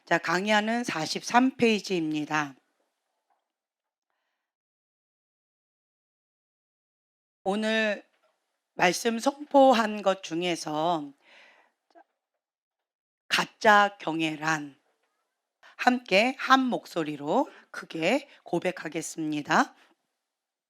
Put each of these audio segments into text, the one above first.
자, 강의하는 43페이지입니다. 오늘 말씀 선포한 것 중에서 가짜 경애란 함께 한 목소리로 크게 고백하겠습니다.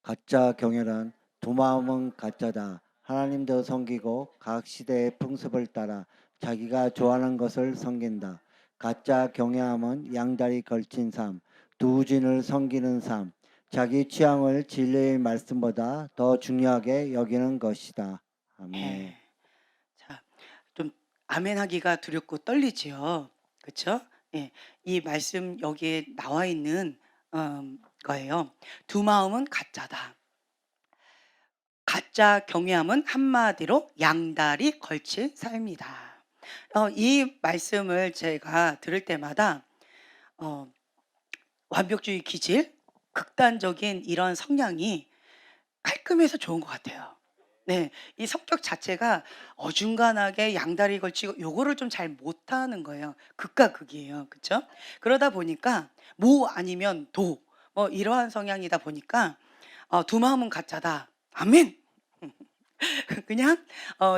가짜 경외란 두 마음은 가짜다. 하나님도 섬기고 각 시대의 풍습을 따라 자기가 좋아하는 것을 섬긴다. 가짜 경외함은 양다리 걸친 삶, 두 주인을 섬기는 삶, 자기 취향을 진리의 말씀보다 더 중요하게 여기는 것이다. 예. 아멘. 자, 좀 아멘 하기가 두렵고 떨리지요. 그쵸? 예. 이 말씀 여기에 나와 있는 거예요. 두 마음은 가짜다. 가짜 경외함은 한마디로 양다리 걸친 삶이다. 이 말씀을 제가 들을 때마다 어 완벽주의 기질, 극단적인 이런 성향이 깔끔해서 좋은 것 같아요. 네. 이 성격 자체가 어중간하게 양다리 걸치고 요거를 좀 잘 못하는 거예요. 극과 극이에요. 그쵸? 그러다 보니까 모 아니면 도 뭐 이러한 성향이다 보니까 '두 마음은 가짜다.' 아멘. 그냥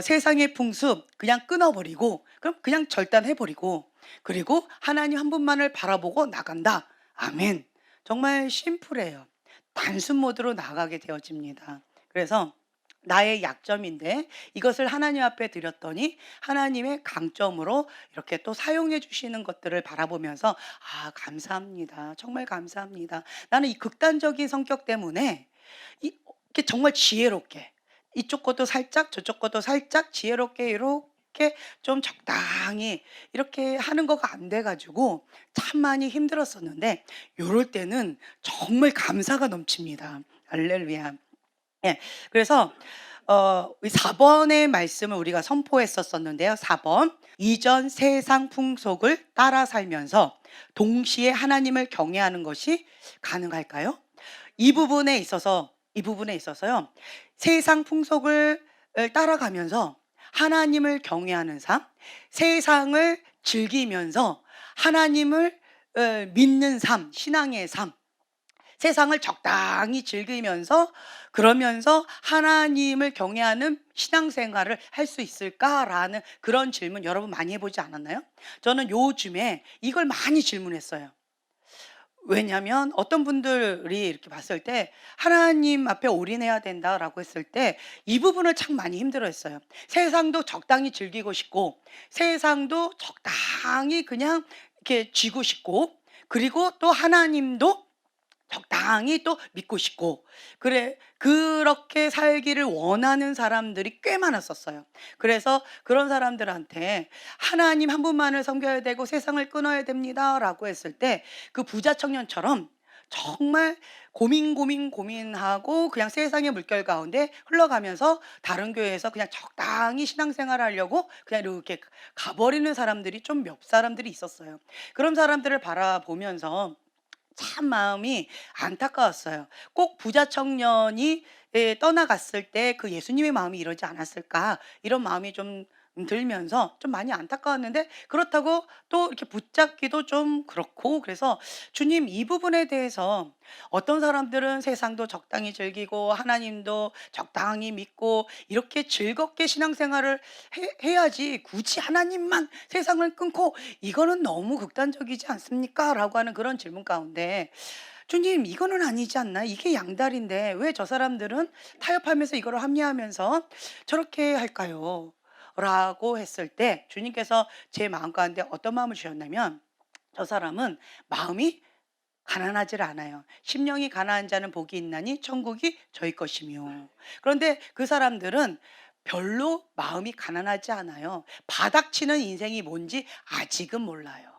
세상의 풍습 그냥 끊어 버리고 그럼 그냥 절단해 버리고 그리고 '하나님 한 분만을 바라보고 나간다.' 아멘. 정말 심플해요. 단순 모드로 나가게 되어집니다. 그래서 나의 약점인데 이것을 하나님 앞에 드렸더니 하나님의 강점으로 이렇게 또 사용해 주시는 것들을 바라보면서 '아 감사합니다. 정말 감사합니다.' 나는 이 극단적인 성격 때문에 이렇게 정말 지혜롭게 이쪽 것도 살짝 저쪽 것도 살짝 지혜롭게 이렇게 좀 적당히 이렇게 하는 거가 안 돼 가지고 참 많이 힘들었었는데 요럴 때는 정말 감사가 넘칩니다. 할렐루야. 예. 그래서 이 4 번의 말씀을 우리가 선포했었었는데요. 4 번. 이전 세상 풍속을 따라 살면서 동시에 하나님을 경외하는 것이 가능할까요? 이 부분에 있어서요. 세상 풍속을 따라가면서 하나님을 경외하는 삶, 세상을 즐기면서 하나님을 믿는 삶, 신앙의 삶, 세상을 적당히 즐기면서 그러면서 '하나님을 경외하는 신앙생활을 할 수 있을까?'라는 그런 질문 여러분 많이 해 보지 않았나요? 저는 요즘에 이걸 많이 질문했어요. 왜냐하면 어떤 분들이 이렇게 봤을 때 "하나님 앞에 올인해야 된다."라고 했을 때 이 부분을 참 많이 힘들어했어요. 세상도 적당히 즐기고 싶고 세상도 적당히 그냥 이렇게 쥐고 싶고 그리고 또 하나님도 적당히 또 믿고 싶고 그렇게 살기를 원하는 사람들이 꽤 많았었어요. 그래서 그런 사람들한테 "하나님 한 분만을 섬겨야 되고 세상을 끊어야 됩니다."라고 했을 때 그 부자 청년처럼 정말 고민하고 그냥 세상의 물결 가운데 흘러가면서 다른 교회에서 그냥 적당히 신앙생활을 하려고 그냥 이렇게 가 버리는 사람들이 좀 몇 사람들이 있었어요. 그런 사람들을 바라보면서 참 마음이 안타까웠어요. 꼭 부자 청년이 떠나갔을 때 그 예수님의 마음이 이러지 않았을까 이런 마음이 좀 들면서 좀 많이 안타까웠는데 그렇다고 또 이렇게 붙잡기도 좀 그렇고 그래서 주님 이 부분에 대해서 어떤 사람들은 세상도 적당히 즐기고 하나님도 적당히 믿고 이렇게 즐겁게 신앙생활을 해야지 굳이 하나님만 세상을 끊고 이거는 너무 극단적이지 않습니까? 라고 하는 그런 질문 가운데 "주님 이거는 아니지 않나? 이게 양다리인데 왜 저 사람들은 타협하면서 이거를 합리화하면서 저렇게 할까요?" 라고 했을 때 주님께서 제 마음 가운데 어떤 마음을 주셨냐면 저 사람은 마음이 가난하질 않아요. "심령이 가난한 자는 복이 있나니 천국이 저희 것이며." 그런데 그 사람들은 별로 마음이 가난하지 않아요. 바닥치는 인생이 뭔지 아직은 몰라요.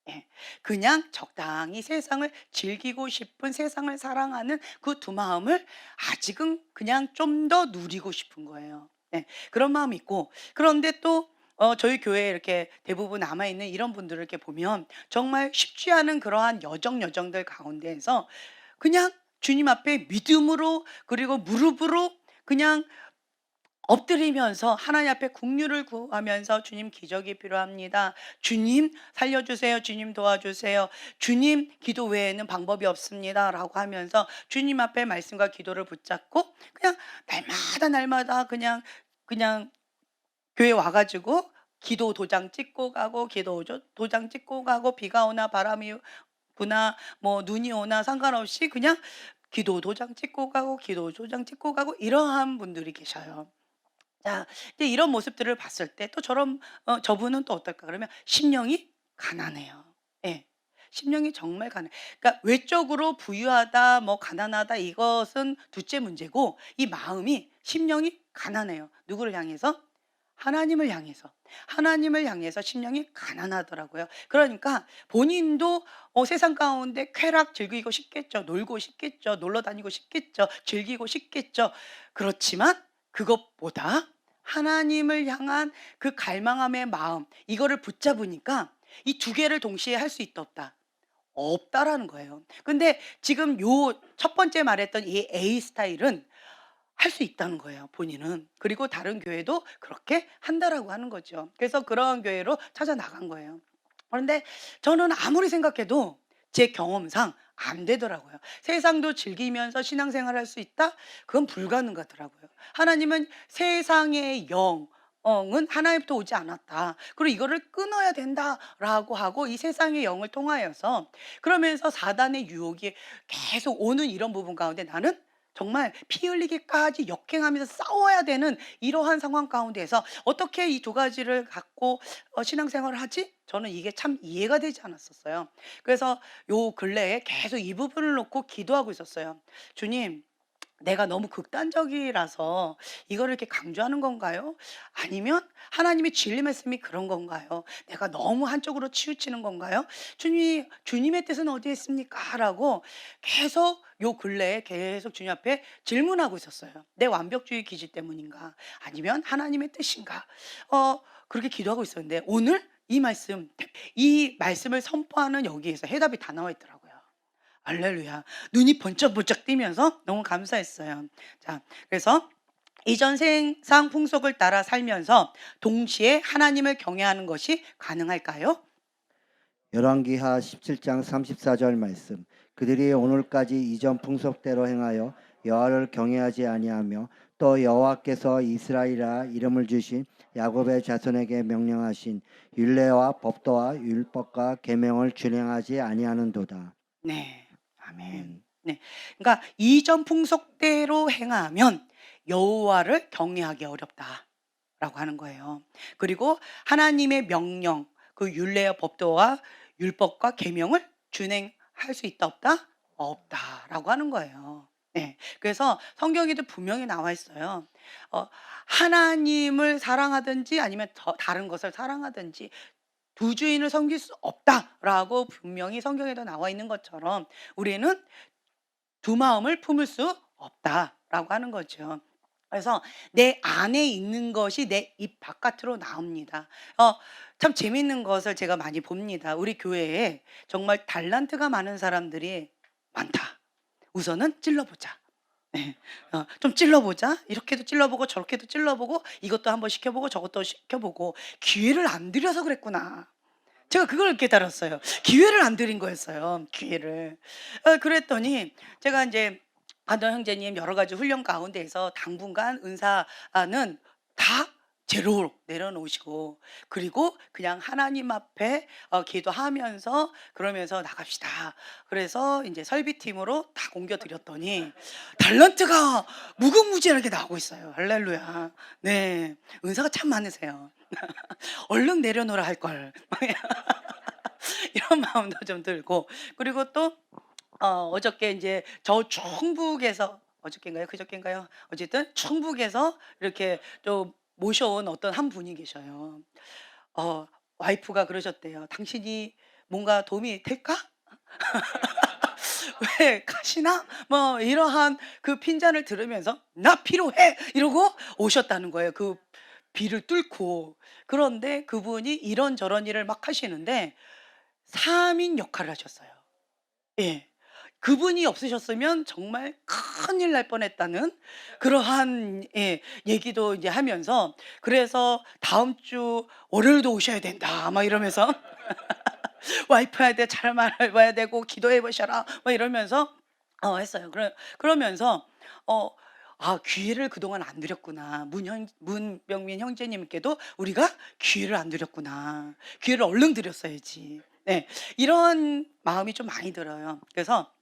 예. 그냥 적당히 세상을 즐기고 싶은 세상을 사랑하는 그 두 마음을 아직은 그냥 좀 더 누리고 싶은 거예요. 예. 그런 마음이 있고 그런데 또 저희 교회에 이렇게 대부분 남아 있는 이런 분들을 이렇게 보면 정말 쉽지 않은 그러한 여정들 가운데에서 그냥 주님 앞에 믿음으로 그리고 무릎으로 그냥 엎드리면서 하나님 앞에 국류를 구하면서 "주님 기적이 필요합니다. 주님 살려주세요. 주님 도와주세요. 주님 기도 외에는 방법이 없습니다."라고 하면서 주님 앞에 말씀과 기도를 붙잡고 그냥 날마다 날마다 그냥 교회 와 가지고 기도 도장 찍고 가고 도장 찍고 가고 비가 오나 바람이 부나 뭐 눈이 오나 상관없이 그냥 기도 도장 찍고 가고 기도 도장 찍고 가고 이러한 분들이 계셔요. 자, 이제 이런 모습들을 봤을 때 또 저분은 또 어떨까 그러면 심령이 가난해요. 예. 심령이 정말 그러니까 외적으로 부유하다 뭐 가난하다 이것은 둘째 문제고 이 마음이 심령이 가난해요. 누구를 향해서? 하나님을 향해서. 하나님을 향해서 심령이 가난하더라고요. 그러니까 본인도 세상 가운데 쾌락 즐기고 싶겠죠. 놀고 싶겠죠. 놀러 다니고 싶겠죠. 즐기고 싶겠죠. 그렇지만 그것보다 하나님을 향한 그 갈망함의 마음 이거를 붙잡으니까 이 두 개를 동시에 할 수 있다 없다? 없다라는 거예요. 근데 지금 요 첫 번째 말했던 이 A 스타일은 할 수 있다는 거예요, 본인은. 그리고 다른 교회도 그렇게 한다라고 하는 거죠. 그래서 그러한 교회로 찾아 나간 거예요. 그런데 저는 아무리 생각해도 제 경험상 안 되더라고요. 세상도 즐기면서 신앙생활을 할 수 있다? 그건 불가능하더라고요. 하나님은 세상의 영은 하나님부터 오지 않았다. 그리고 이거를 끊어야 된다라고 하고 이 세상의 영을 통하여서 그러면서 사단의 유혹이 계속 오는 이런 부분 가운데 나는 정말 피 흘리기까지 역행하면서 싸워야 되는 이러한 상황 가운데에서 어떻게 이 두 가지를 갖고 신앙생활을 하지? 저는 이게 참 이해가 되지 않았었어요. 그래서 요 근래에 계속 이 부분을 놓고 기도하고 있었어요. "주님, 내가 너무 극단적이라서 이거를 이렇게 강조하는 건가요? 아니면 하나님의 진리 말씀이 그런 건가요? 내가 너무 한쪽으로 치우치는 건가요? 주님의 뜻은 어디에 있습니까?"라고 계속 요 근래에 계속 주님 앞에 질문하고 있었어요. 내 완벽주의 기질 때문인가? 아니면 하나님의 뜻인가? 그렇게 기도하고 있었는데 오늘 이 말씀을 선포하는 여기에서 해답이 다 나와 있더라고요. 할렐루야. 눈이 번쩍번쩍 뜨면서 너무 감사했어요. 자, 그래서 이전 세상 풍속을 따라 살면서 동시에 하나님을 경외하는 것이 가능할까요? 열왕기하 17장 34절 말씀. 그들이 오늘까지 이전 풍속대로 행하여 여호와를 경외하지 아니하며 또 여호와께서 이스라엘이라 이름을 주신 야곱의 자손에게 명령하신 율례와 법도와 율법과 계명을 준행하지 아니하는도다. 네. 아멘. 아멘. 네. 그러니까 이전 풍속대로 행하면 여호와를 경외하기 어렵다라고 하는 거예요. 그리고 하나님의 명령, 그 율례와 법도와 율법과 계명을 준행할 수 있다 없다? 없다라고 하는 거예요. 네. 그래서 성경에도 분명히 나와 있어요. 하나님을 사랑하든지 아니면 다른 것을 사랑하든지 두 주인을 섬길 수 없다라고 분명히 성경에도 나와 있는 것처럼 우리는 두 마음을 품을 수 없다라고 하는 거죠. 그래서 내 안에 있는 것이 내 입 바깥으로 나옵니다. 참 재밌는 것을 제가 많이 봅니다. 우리 교회에 정말 달란트가 많은 사람들이 많다. 우선은 찔러보자. 네. 좀 찔러보자. 이렇게도 찔러보고 저렇게도 찔러보고 이것도 한번 시켜보고 저것도 시켜보고 기회를 안 들여서 그랬구나. 제가 그걸 깨달았어요. 기회를 안 드린 거였어요, 기회를. 그랬더니 제가 이제 아던 형제님 여러 가지 훈련 가운데에서 당분간 은사는 다 제로로 내려놓으시고 그리고 그냥 하나님 앞에 기도하면서 그러면서 나갑시다. 그래서 이제 설비팀으로 다 옮겨 드렸더니 탤런트가 무궁무진하게 나오고 있어요. 할렐루야. 네. 은사가 참 많으세요. 얼른 내려놓으라 할 걸. 이런 마음도 좀 들고 그리고 또 어저께 인제 저 충북에서 어저께인가요? 그저께인가요? 어쨌든 충북에서 이렇게 좀 모셔온 어떤 한 분이 계셔요. 와이프가 그러셨대요. "당신이 뭔가 도움이 될까? 왜 가시나?" 뭐 이러한 그 핀잔을 들으면서 "나 필요해." 이러고 오셨다는 거예요, 그 비를 뚫고. 그런데 그분이 이런저런 일을 막 하시는데 3인 역할을 하셨어요. 예. 그분이 없으셨으면 정말 큰일 날 뻔했다는 그러한 얘기도 이제 하면서, 그래서 "다음 주 월요일도 오셔야 된다." 막 이러면서 "와이프한테 잘 말해봐야 되고 기도해 보셔라." 막 이러면서 했어요. 그러면서 어 '아 기회를 그동안 안 드렸구나. 문병민 형제님께도 우리가 기회를 안 드렸구나. 기회를 얼른 드렸어야지.' 네. 이런 마음이 좀 많이 들어요. 그래서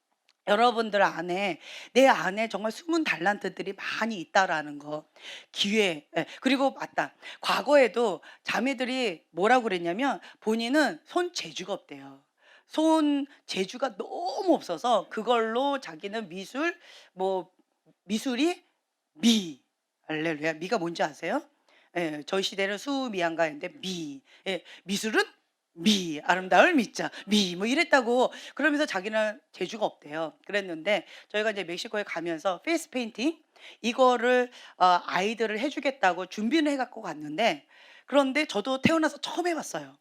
여러분들 안에, 내 안에 정말 숨은 달란트들이 많이 있다라는 거. 기회. 예. 그리고 맞다. 과거에도 자매들이 뭐라고 그랬냐면 본인은 손재주가 없대요. 손재주가 너무 없어서 그걸로 자기는 뭐 미술이 미. 할렐루야. 미가 뭔지 아세요? 예. 저희 시대는 수미양가인데 예. 미술은 아름다울 미자. 뭐 이랬다고. 그러면서 자기는 재주가 없대요. 그랬는데 저희가 이제 멕시코에 가면서 페이스 페인팅 이거를 아이들을 해 주겠다고 준비는 해 갖고 갔는데, 그런데 저도 태어나서 처음 해 봤어요.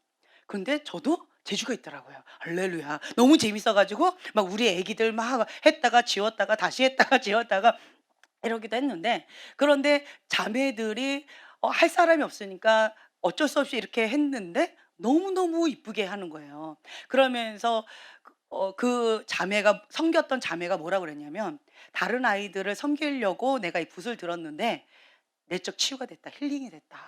근데 저도 재주가 있더라고요. 할렐루야. 너무 재밌어 가지고 막 우리 애기들 막 했다가 지웠다가 다시 했다가 지웠다가 이러기도 했는데, 그런데 자매들이 할 사람이 없으니까 어쩔 수 없이 이렇게 했는데 너무너무 이쁘게 하는 거예요. 그러면서 그 자매가 섬겼던 자매가 뭐라 그랬냐면 "다른 아이들을 섬기려고 내가 이 붓을 들었는데 내적 치유가 됐다. 힐링이 됐다.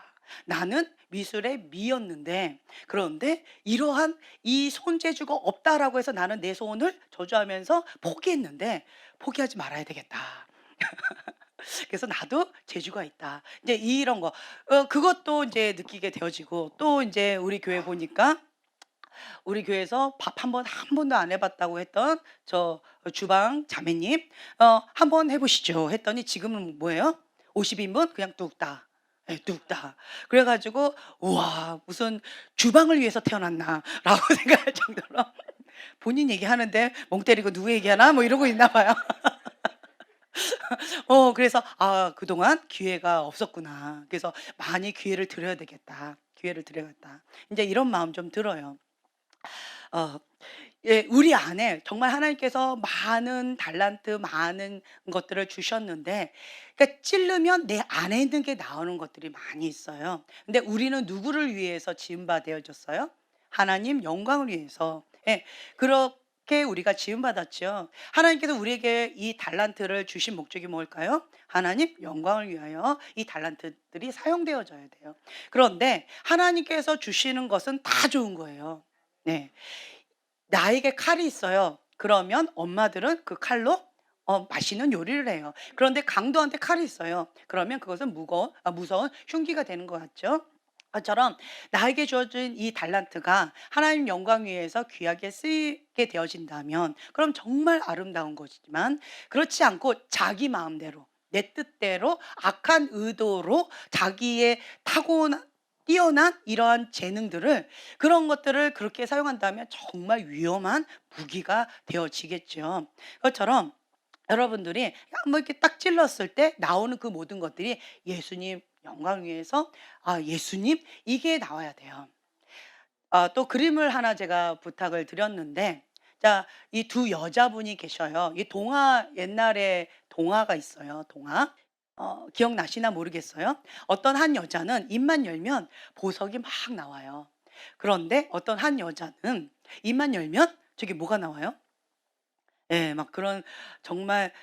나는 미술의 미였는데, 그런데 이러한 이 손재주가 없다라고 해서 나는 내 손을 저주하면서 포기했는데 포기하지 말아야 되겠다. 그래서 나도 재주가 있다." 이제 이런 거 그것도 인제 느끼게 되어지고, 또 인제 우리 교회 보니까 우리 교회에서 밥 한 번도 안 해 봤다고 했던 저 주방 자매님 "한번 해 보시죠." 했더니 지금은 뭐예요? 50 인분 그냥 뚝딱. 예 뚝딱. 그래 가지고 '우와 무슨 주방을 위해서 태어났나.'라고 생각할 정도로 본인 얘기하는데 '멍 때리고 누구 얘기하나?' 뭐 이러고 있나 봐요. 그래서 '아 그동안 기회가 없었구나. 그래서 많이 기회를 드려야 되겠다. 기회를 드려야겠다.' 인제 이런 마음 좀 들어요. 어 예 우리 안에 정말 하나님께서 많은 달란트, 많은 것들을 주셨는데, 그러니까 찌르면 내 안에 있는 게 나오는 것들이 많이 있어요. 근데 우리는 누구를 위해서 지음 바 되어졌어요? 하나님 영광을 위해서. 예. 그렇게 우리가 지음 받았죠. 하나님께서 우리에게 이 달란트를 주신 목적이 뭘까요? 하나님 영광을 위하여 이 달란트들이 사용되어져야 돼요. 그런데 하나님께서 주시는 것은 다 좋은 거예요. 네. 나에게 칼이 있어요. 그러면 엄마들은 그 칼로 맛있는 요리를 해요. 그런데 강도한테 칼이 있어요. 그러면 그것은 무서운 흉기가 되는 것 같죠. 것처럼 나에게 주어진 이 달란트가 하나님 영광 위해서 귀하게 쓰이게 되어진다면 그럼 정말 아름다운 것이지만, 그렇지 않고 자기 마음대로 내 뜻대로 악한 의도로 자기의 타고난 뛰어난 이러한 재능들을, 그런 것들을 그렇게 사용한다면 정말 위험한 무기가 되어지겠죠. 그것처럼 여러분들이 한번 이렇게 딱 찔렀을 때 나오는 그 모든 것들이 예수님 영광 위해서, 예수님 이게 나와야 돼요. 또 그림을 하나 제가 부탁을 드렸는데, 자 이 두 여자분이 계셔요. 이 동화, 옛날에 동화가 있어요, 동화. 기억나시나 모르겠어요. 어떤 한 여자는 입만 열면 보석이 막 나와요. 그런데 어떤 한 여자는 입만 열면 저기 뭐가 나와요? 예. 막 그런 정말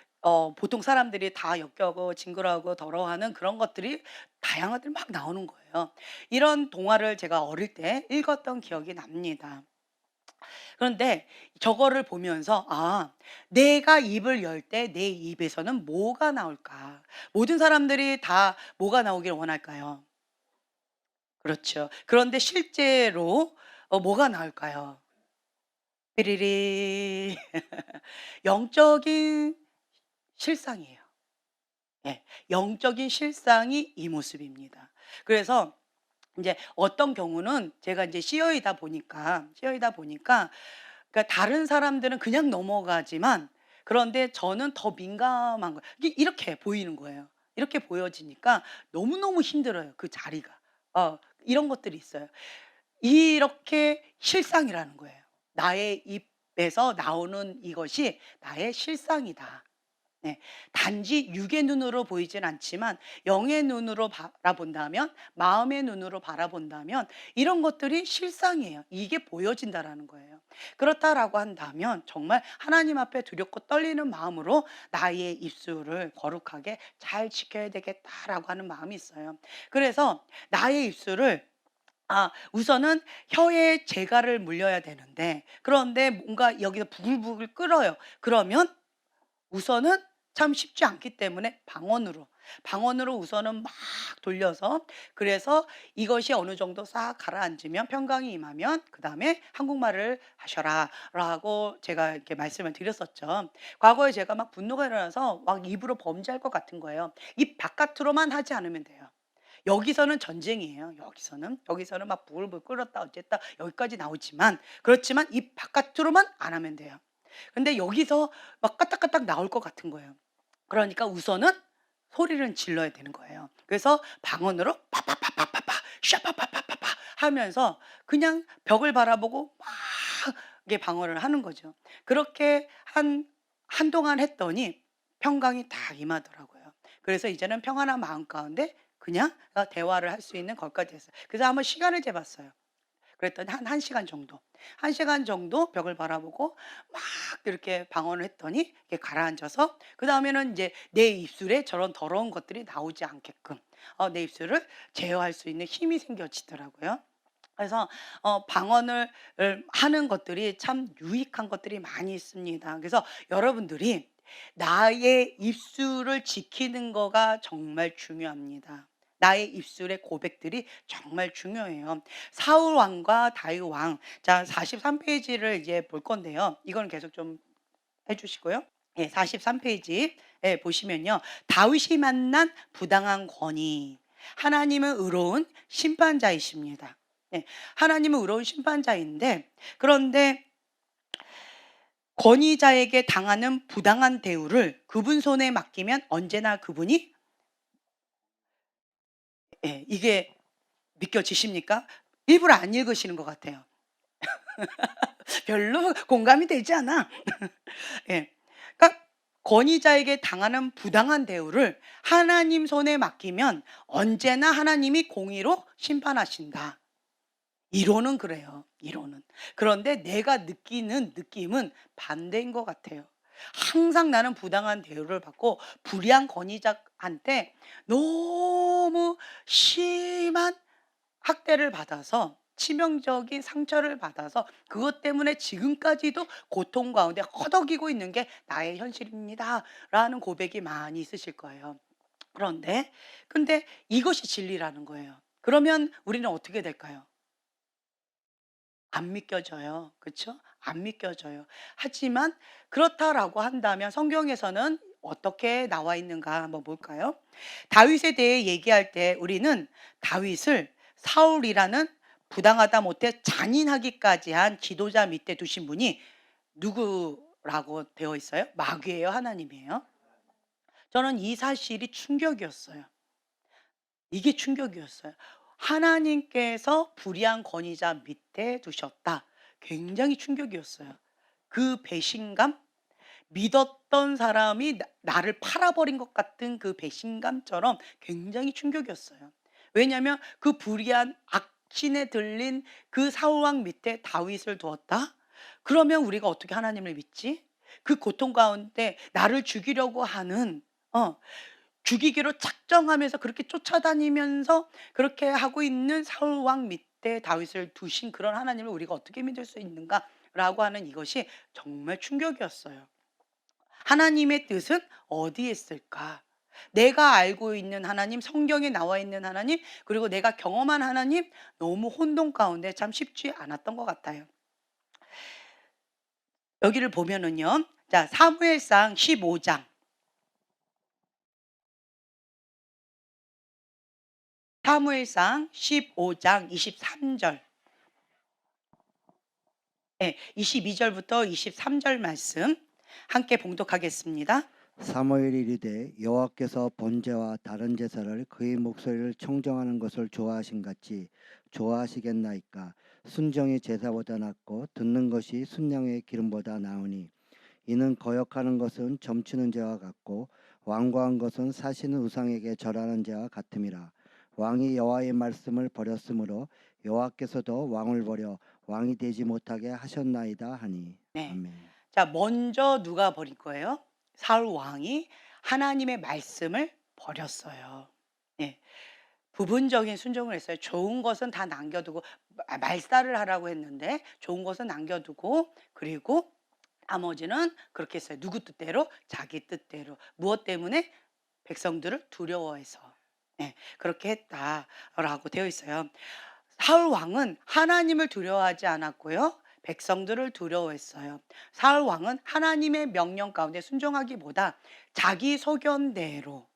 보통 사람들이 다 역겨고 징그러워하고 더러워하는 그런 것들이 다양하게 막 나오는 거예요. 이런 동화를 제가 어릴 때 읽었던 기억이 납니다. 그런데 저거를 보면서 '아 내가 입을 열 때 내 입에서는 뭐가 나올까?' 모든 사람들이 다 뭐가 나오길 원할까요? 그렇죠. 그런데 실제로 뭐가 나올까요? 삐리리. 영적인 실상이에요. 예. 영적인 실상이 이 모습입니다. 그래서 인제 어떤 경우는 제가 인제 CEO이다 보니까 그러니까 다른 사람들은 그냥 넘어가지만, 그런데 저는 더 민감한 거예요. 이게 이렇게 보이는 거예요. 이렇게 보여지니까 너무너무 힘들어요, 그 자리가. 이런 것들이 있어요. 이렇게 실상이라는 거예요. 나의 입 에서 나오는 이것이 나의 실상이다. 네. 단지 육의 눈으로 보이진 않지만 영의 눈으로 바라본다면, 마음의 눈으로 바라본다면 이런 것들이 실상이에요. 이게 보여진다라는 거예요. 그렇다라고 한다면 정말 하나님 앞에 두렵고 떨리는 마음으로 나의 입술을 거룩하게 잘 지켜야 되겠다라고 하는 마음이 있어요. 그래서 나의 입술을 우선은 혀에 재갈을 물려야 되는데, 그런데 뭔가 여기서 부글부글 끓어요. 그러면 우선은 참 쉽지 않기 때문에 방언으로 우선은 막 돌려서, 그래서 이것이 어느 정도 싹 가라앉으면, 평강이 임하면 그다음에 한국말을 하셔라라고 제가 이렇게 말씀을 드렸었죠. 과거에 제가 막 분노가 일어나서 막 입으로 범죄할 것 같은 거예요. 입 바깥으로만 하지 않으면 돼요. 여기서는 전쟁이에요. 여기서는 막 부글부글 끓었다 어쨌다 여기까지 나오지만, 그렇지만 입 바깥으로만 안 하면 돼요. 근데 여기서 막 까딱까딱 나올 것 같은 거예요. 그러니까 우선은 소리를 질러야 되는 거예요. 그래서 방언으로 파파파파파파 샤파파파파파 하면서 그냥 벽을 바라보고 막 이게 방언을 하는 거죠. 그렇게 한동안 했더니 평강이 딱 임하더라고요. 그래서 이제는 평안한 마음 가운데 그냥 대화를 할 수 있는 것까지 됐어요. 그래서 한번 시간을 재봤어요. 그랬더니 한 1 시간 정도. 1 시간 정도 벽을 바라보고 막 이렇게 방언을 했더니 이게 가라앉아서, 그다음에는 인제 내 입술에 저런 더러운 것들이 나오지 않게끔 내 입술을 제어할 수 있는 힘이 생겨지더라고요. 그래서 방언을 하는 것들이 참 유익한 것들이 많이 있습니다. 그래서 여러분들이 나의 입술을 지키는 거가 정말 중요합니다. 나의 입술의 고백들이 정말 중요해요. 사울 왕과 다윗 왕. 자, 43 페이지를 이제 볼 건데요. 이거는 계속 좀 해 주시고요. 예, 43 페이지 보시면요. 다윗이 만난 부당한 권위. 하나님은 의로운 심판자이십니다. 예. 하나님은 의로운 심판자인데, 그런데 권위자에게 당하는 부당한 대우를 그분 손에 맡기면 언제나 그분이, 이게 믿겨지십니까? 일부러 안 읽으시는 것 같아요. 별로 공감이 되지 않아. 예. 그러니까 권위자에게 당하는 부당한 대우를 하나님 손에 맡기면 언제나 하나님이 공의로 심판하신다. 이론은 그래요, 이론은. 그런데 내가 느끼는 느낌은 반대인 것 같아요. 항상 나는 부당한 대우를 받고 불의한 권위자한테 너무 심한 학대를 받아서, 치명적인 상처를 받아서 그것 때문에 지금까지도 고통 가운데 허덕이고 있는 게 나의 현실입니다라는 고백이 많이 있으실 거예요. 그런데 근데 이것이 진리라는 거예요. 그러면 우리는 어떻게 될까요? 안 믿겨져요. 그쵸? 안 믿겨져요. 하지만 그렇다라고 한다면 성경에서는 어떻게 나와 있는가 한번 볼까요? 다윗에 대해 얘기할 때 우리는 다윗을 사울이라는 부당하다 못해 잔인하기까지 한 지도자 밑에 두신 분이 누구라고 되어 있어요? 마귀예요, 하나님이에요? 저는 이 사실이 충격이었어요. 이게 충격이었어요. 하나님께서 불의한 권위자 밑에 두셨다. 굉장히 충격이었어요. 그 배신감, 믿었던 사람이 나를 팔아버린 것 같은 그 배신감처럼 굉장히 충격이었어요. 왜냐하면 그 불의한 악신에 들린 그 사울왕 밑에 다윗을 두었다? 그러면 우리가 어떻게 하나님을 믿지? 그 고통 가운데 나를 죽이려고 하는 죽이기로 작정하면서 그렇게 쫓아다니면서 그렇게 하고 있는 사울 왕 밑에 다윗을 두신 그런 하나님을 우리가 어떻게 믿을 수 있는가라고 하는 이것이 정말 충격이었어요. 하나님의 뜻은 어디에 있을까? 내가 알고 있는 하나님, 성경에 나와 있는 하나님, 그리고 내가 경험한 하나님, 너무 혼돈 가운데 참 쉽지 않았던 것 같아요. 여기를 보면은요. 자, 사무엘상 15장. 사무엘상 15장 23절. 22절부터 23절 말씀 함께 봉독하겠습니다. 사무엘이 이르되 여호와께서 번제와 다른 제사를 그의 목소리를 청정하는 것을 좋아하신 같이 좋아하시겠나이까. 순정이 제사보다 낫고 듣는 것이 순양의 기름보다 나으니 이는 거역하는 것은 점치는 죄와 같고 완고한 것은 사시는 우상에게 절하는 죄와 같음이라. 왕이 여호와의 말씀을 버렸으므로 여호와께서도 왕을 버려 왕이 되지 못하게 하셨나이다 하니. 네. 아멘. 자, 먼저 누가 버린 거예요? 사울 왕이 하나님의 말씀을 버렸어요. 예. 부분적인 순종을 했어요. 좋은 것은 다 남겨두고 말살을 하라고 했는데 좋은 것은 남겨두고, 그리고 나머지는 그렇게 했어요. 누구 뜻대로? 자기 뜻대로. 무엇 때문에? 백성들을 두려워해서. 예, 그렇게 했다라고 되어 있어요. 사울 왕은 하나님을 두려워하지 않았고요. 백성들을 두려워했어요. 사울 왕은 하나님의 명령 가운데 순종하기보다 자기 소견대로,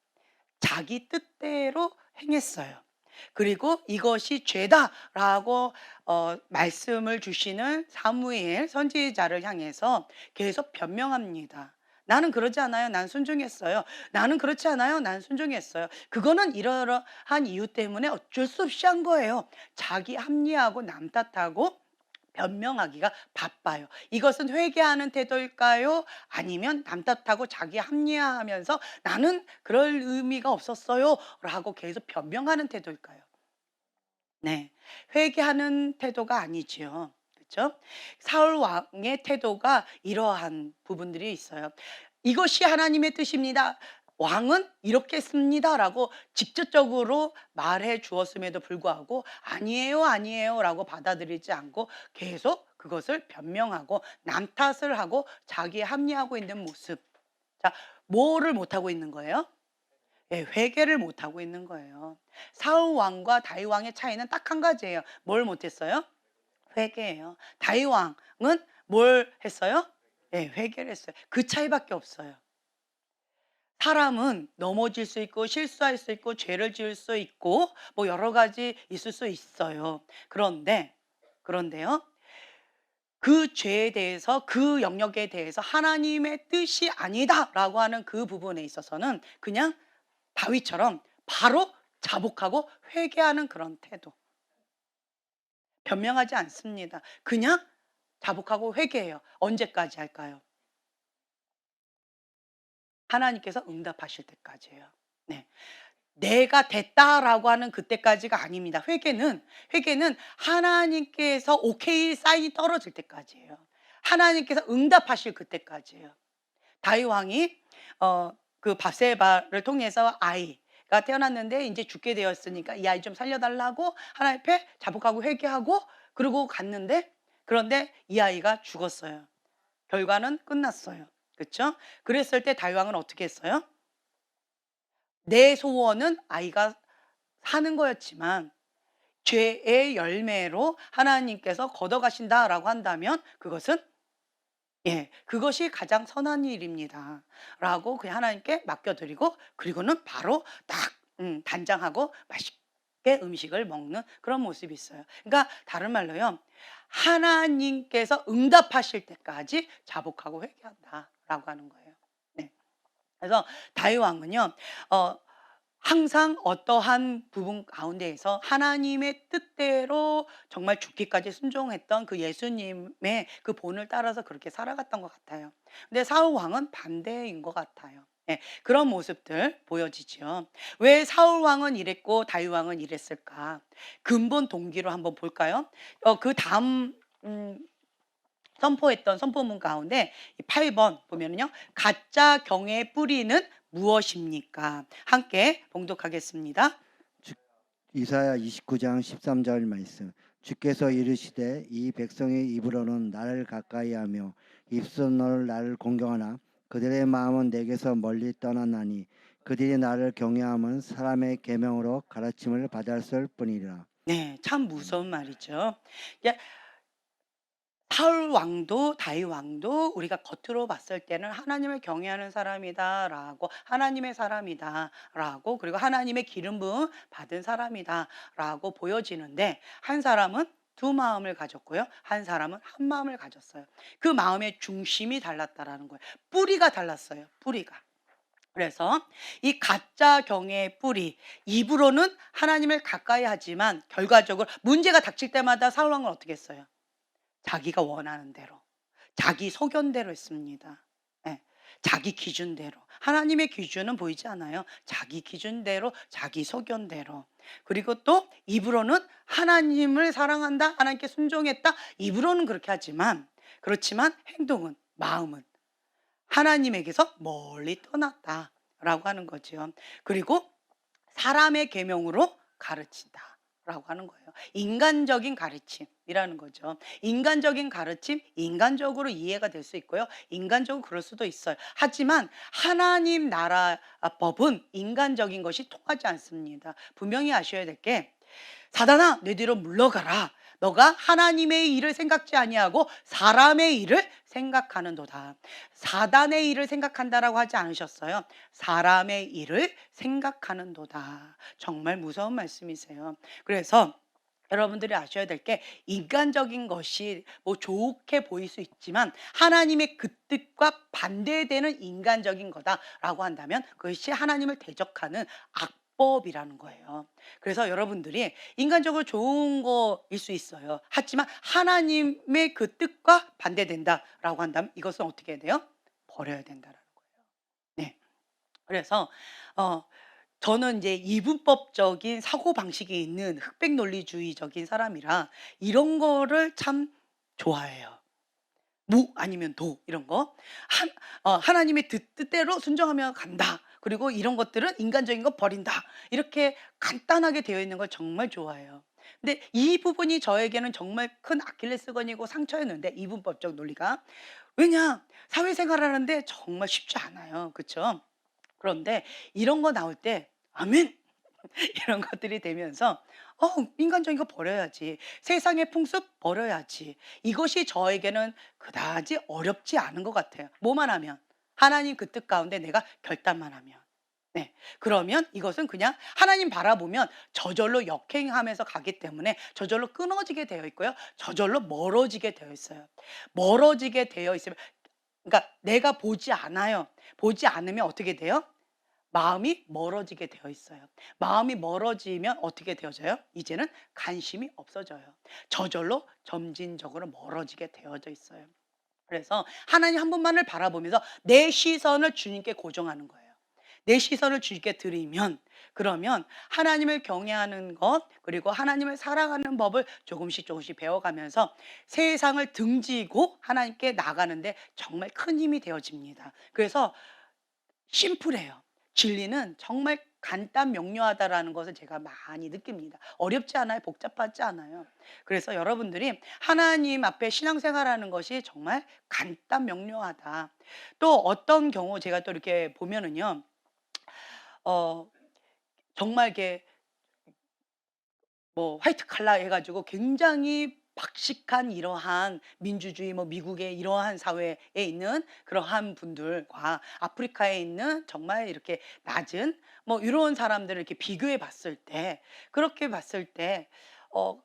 자기 뜻대로 행했어요. 그리고 이것이 죄다라고 말씀을 주시는 사무엘 선지자를 향해서 계속 변명합니다. 나는 그러지 않아요. 난 순종했어요. 나는 그렇지 않아요. 난 순종했어요. 그거는 이러한 이유 때문에 어쩔 수 없이 한 거예요. 자기 합리하고 남 탓하고 변명하기가 바빠요. 이것은 회개하는 태도일까요? 아니면 남 탓하고 자기 합리화하면서 나는 그럴 의미가 없었어요 라고 계속 변명하는 태도일까요? 네. 회개하는 태도가 아니지요. 그렇죠? 사울 왕의 태도가 이러한 부분들이 있어요. 이것이 하나님의 뜻입니다. 왕은 이렇게 했습니다라고 직접적으로 말해 주었음에도 불구하고 아니에요, 아니에요라고 받아들이지 않고 계속 그것을 변명하고 남 탓을 하고 자기 합리하고 있는 모습. 자, 뭐를 못하고 있는 거예요? 예, 회개를 못하고 있는 거예요. 사울 왕과 다윗 왕의 차이는 딱 한 가지예요. 뭘 못했어요? 회개예요. 다윗 왕은 뭘 했어요? 예, 회개를 했어요. 그 차이밖에 없어요. 사람은 넘어질 수 있고 실수할 수 있고 죄를 지을 수 있고 뭐 여러 가지 있을 수 있어요. 그런데요. 그 죄에 대해서, 그 영역에 대해서 하나님의 뜻이 아니다라고 하는 그 부분에 있어서는 그냥 다윗처럼 바로 자복하고 회개하는 그런 태도. 변명하지 않습니다. 그냥 자복하고 회개해요. 언제까지 할까요? 하나님께서 응답하실 때까지예요. 네. 내가 됐다라고 하는 그때까지가 아닙니다. 회개는 하나님께서 오케이 사인이 떨어질 때까지예요. 하나님께서 응답하실 그때까지예요. 다윗 왕이 그 밧세바를 통해서 아이가 태어났는데 이제 죽게 되었으니까 이 아이 좀 살려달라고 하나님 앞에 자복하고 회개하고 그러고 갔는데, 그런데 이 아이가 죽었어요. 결과는 끝났어요. 그렇죠? 그랬을 때 다윗 왕은 어떻게 했어요? 내 소원은 아이가 사는 거였지만 죄의 열매로 하나님께서 걷어가신다라고 한다면 그것은, 예, 그것이 가장 선한 일입니다라고 그냥 하나님께 맡겨드리고 그리고는 바로 딱 단장하고 맛있게 음식을 먹는 그런 모습이 있어요. 그러니까 다른 말로요, 하나님께서 응답하실 때까지 자복하고 회개한다라고 하는 거예요. 네. 그래서 다윗 왕은요, 어, 항상 어떠한 부분 가운데에서 하나님의 뜻대로 정말 죽기까지 순종했던 그 예수님의 그 본을 따라서 그렇게 살아갔던 것 같아요. 근데 사울 왕은 반대인 것 같아요. 예, 그런 모습들 보여지죠. 왜 사울 왕은 이랬고 다윗 왕은 이랬을까? 근본 동기로 한번 볼까요? 그 다음 선포했던 선포문 가운데 8번 보면은요. 가짜 경의 뿌리는 무엇입니까? 함께 봉독하겠습니다. 이사야 29장 13절 말씀. 주께서 이르시되 이 백성의 입으로는 나를 가까이하며 입술로는 나를 공경하나 그들의 마음은 내게서 멀리 떠났나니 그들이 나를 경외함은 사람의 계명으로 가르침을 받았을 뿐이라. 네, 참 무서운 말이죠. 이제 사울 왕도 다윗 왕도 우리가 겉으로 봤을 때는 하나님을 경외하는 사람이다라고, 하나님의 사람이다라고, 그리고 하나님의 기름 부음 받은 사람이다라고 보여지는데 한 사람은 두 마음을 가졌고요. 한 사람은 한 마음을 가졌어요. 그 마음의 중심이 달랐다라는 거예요. 뿌리가 달랐어요. 뿌리가. 그래서 이 가짜 경애의 뿌리, 입으로는 하나님을 가까이 하지만 결과적으로 문제가 닥칠 때마다 사울왕은 어떻게 했어요? 자기가 원하는 대로, 자기 소견대로 했습니다. 예. 자기 기준대로. 하나님의 기준은 보이지 않아요. 자기 기준대로, 자기 소견대로. 그리고 또 입으로는 하나님을 사랑한다, 하나님께 순종했다. 입으로는 그렇게 하지만, 그렇지만 행동은, 마음은 하나님에게서 멀리 떠났다라고 하는 거죠. 그리고 사람의 계명으로 가르친다라고 하는 거예요. 인간적인 가르침이라는 거죠. 인간적인 가르침, 인간적으로 이해가 될 수 있고요. 인간적으로 그럴 수도 있어요. 하지만 하나님 나라 법은 인간적인 것이 통하지 않습니다. 분명히 아셔야 될 게, 사단아 내 뒤로 물러가라. 너가 하나님의 일을 생각지 아니하고 사람의 일을 생각하는도다. 사단의 일을 생각한다라고 하지 않으셨어요. 사람의 일을 생각하는도다. 정말 무서운 말씀이세요. 그래서 여러분들이 아셔야 될 게, 인간적인 것이 뭐 좋게 보일 수 있지만 하나님의 그 뜻과 반대되는 인간적인 거다라고 한다면 그것이 하나님을 대적하는 악법이라는 거예요. 그래서 여러분들이 인간적으로 좋은 거일 수 있어요. 하지만 하나님의 그 뜻과 반대된다라고 한다면 이것은 어떻게 해야 돼요? 버려야 된다라는 거예요. 네. 그래서 어 저는 이제 이분법적인 사고방식이 있는 흑백 논리주의적인 사람이라 이런 거를 참 좋아해요. 무 아니면 도, 이런 거. 하나님의 뜻대로 순종하며 간다. 그리고 이런 것들은 인간적인 거 버린다. 이렇게 간단하게 되어 있는 걸 정말 좋아해요. 근데 이 부분이 저에게는 정말 큰 아킬레스건이고 상처였는데, 이분법적 논리가. 왜냐? 사회생활 하는데 정말 쉽지 않아요. 그쵸? 그런데 이런 거 나올 때 아멘! 이런 것들이 되면서 인간적인 거 버려야지. 세상의 풍습 버려야지. 이것이 저에게는 그다지 어렵지 않은 것 같아요. 뭐만 하면, 하나님 그 뜻 가운데 내가 결단만 하면. 네. 그러면 이것은 그냥 하나님 바라보면 저절로 역행하면서 가기 때문에 저절로 끊어지게 되어 있고요. 저절로 멀어지게 되어 있어요. 멀어지게 되어 있으면, 그러니까 내가 보지 않아요. 보지 않으면 어떻게 돼요? 마음이 멀어지게 되어 있어요. 마음이 멀어지면 어떻게 되어져요? 이제는 관심이 없어져요. 저절로 점진적으로 멀어지게 되어져 있어요. 그래서 하나님 한 분만을 바라보면서 내 시선을 주님께 고정하는 거예요. 내 시선을 주님께 드리면, 그러면 하나님을 경외하는 것, 그리고 하나님을 사랑하는 법을 조금씩 조금씩 배워가면서 세상을 등지고 하나님께 나가는데 정말 큰 힘이 되어집니다. 그래서 심플해요. 진리는 정말 간단 명료하다라는 것을 제가 많이 느낍니다. 어렵지 않아요. 복잡하지 않아요. 그래서 여러분들이 하나님 앞에 신앙생활하는 것이 정말 간단 명료하다. 또 어떤 경우 제가 또 이렇게 보면은요. 어 정말 이게 뭐 화이트 칼라 해 가지고 굉장히 박식한 이러한 민주주의, 뭐 미국의 이러한 사회에 있는 그러한 분들과 아프리카에 있는 정말 이렇게 낮은 뭐 이런 사람들을 이렇게 비교해 봤을 때, 그렇게 봤을 때 어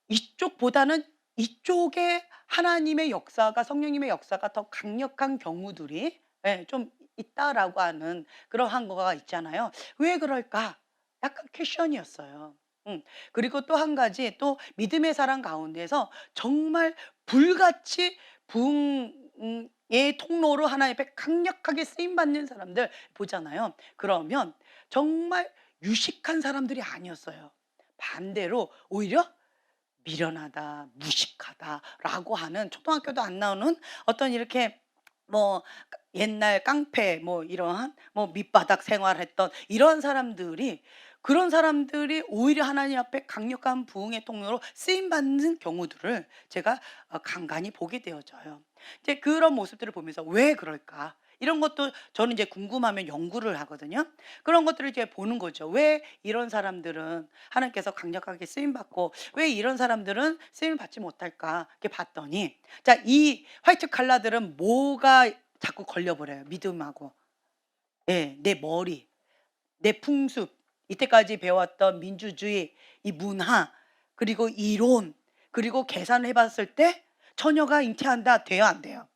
이쪽보다는 이쪽에 하나님의 역사가, 성령님의 역사가 더 강력한 경우들이 좀 있다라고 하는 그러한 거가 있잖아요. '왜 그럴까?' 약간 퀘션이었어요. 음. 그리고 또 한 가지, 또 믿음의 사람 가운데서 정말 불같이 부흥의 통로로 하나님 앞에 강력하게 쓰임 받는 사람들 보잖아요. 그러면 정말 유식한 사람들이 아니었어요. 반대로 오히려 미련하다, 무식하다라고 하는, 초등학교도 안 나오는 어떤 이렇게 뭐 옛날 깡패 뭐 이러한 뭐 밑바닥 생활했던 이런 사람들이, 그런 사람들이 오히려 하나님 앞에 강력한 부흥의 통로로 쓰임 받는 경우들을 제가 간간히 보게 되어져요. 이제 그런 모습들을 보면서 '왜 그럴까?' 이런 것도 저는 이제 궁금하면 연구를 하거든요. 그런 것들을 이제 보는 거죠. '왜 이런 사람들은 하나님께서 강력하게 쓰임 받고 왜 이런 사람들은 쓰임을 받지 못할까?' 이렇게 봤더니, 자, 이 화이트 칼라들은 뭐가 자꾸 걸려 버려요, 믿음하고. 예. 내 머리, 내 풍습, 이때까지 배웠던 민주주의, 이 문화, 그리고 이론, 그리고 계산을 해 봤을 때 처녀가 잉태한다. 돼요, 안 돼요?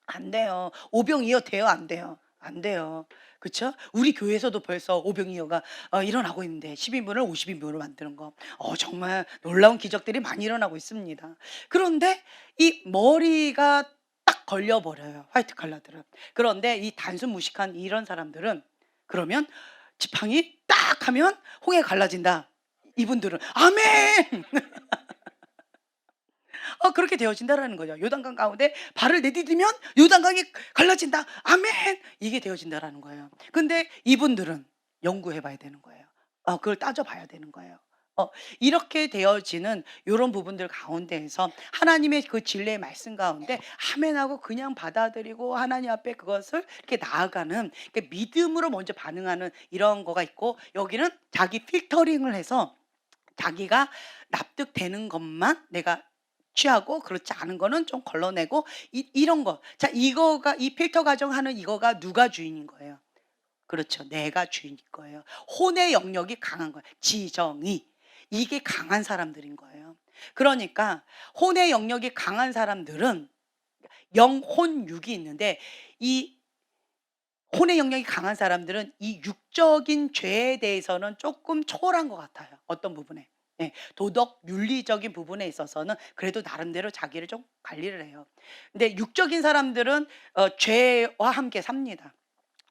안 돼요. 오병이어 돼요, 안 돼요? 안 돼요. 그쵸? 우리 교회에서도 벌써 오병이어가 일어나고 있는데 10인분을 50인분으로 만드는 거. 정말 놀라운 기적들이 많이 일어나고 있습니다. 그런데 이 머리가 딱 걸려 버려요, 화이트 칼라들은. 그런데 이 단순 무식한 이런 사람들은 그러면 지팡이 딱 하면 홍해 갈라진다. 이분들은 아멘! 그렇게 되어진다라는 거죠. 요단강 가운데 발을 내디디면 요단강이 갈라진다. 아멘. 이게 되어진다라는 거예요. 근데 이분들은 연구해 봐야 되는 거예요. 그걸 따져 봐야 되는 거예요. 이렇게 되어지는 요런 부분들 가운데에서 하나님의 그 진리의 말씀 가운데 아멘하고 그냥 받아들이고 하나님 앞에 그것을 이렇게 나아가는, 믿음으로 먼저 반응하는 이런 거가 있고, 여기는 자기 필터링을 해서 자기가 납득되는 것만 내가 취하고 그렇지 않은 거는 좀 걸러내고, 이런 거. 자, 이거가 이 필터 과정하는 이거가 누가 주인인 거예요? 그렇죠. 내가 주인일 거예요. 혼의 영역이 강한 거예요. 지정이. 이게 강한 사람들인 거예요. 그러니까 혼의 영역이 강한 사람들은 영혼 육이 있는데, 이 혼의 영역이 강한 사람들은 이 육적인 죄에 대해서는 조금 초월한 것 같아요, 어떤 부분에. 예. 도덕 윤리적인 부분에 있어서는 그래도 나름대로 자기를 좀 관리를 해요. 근데 육적인 사람들은 죄와 함께 삽니다.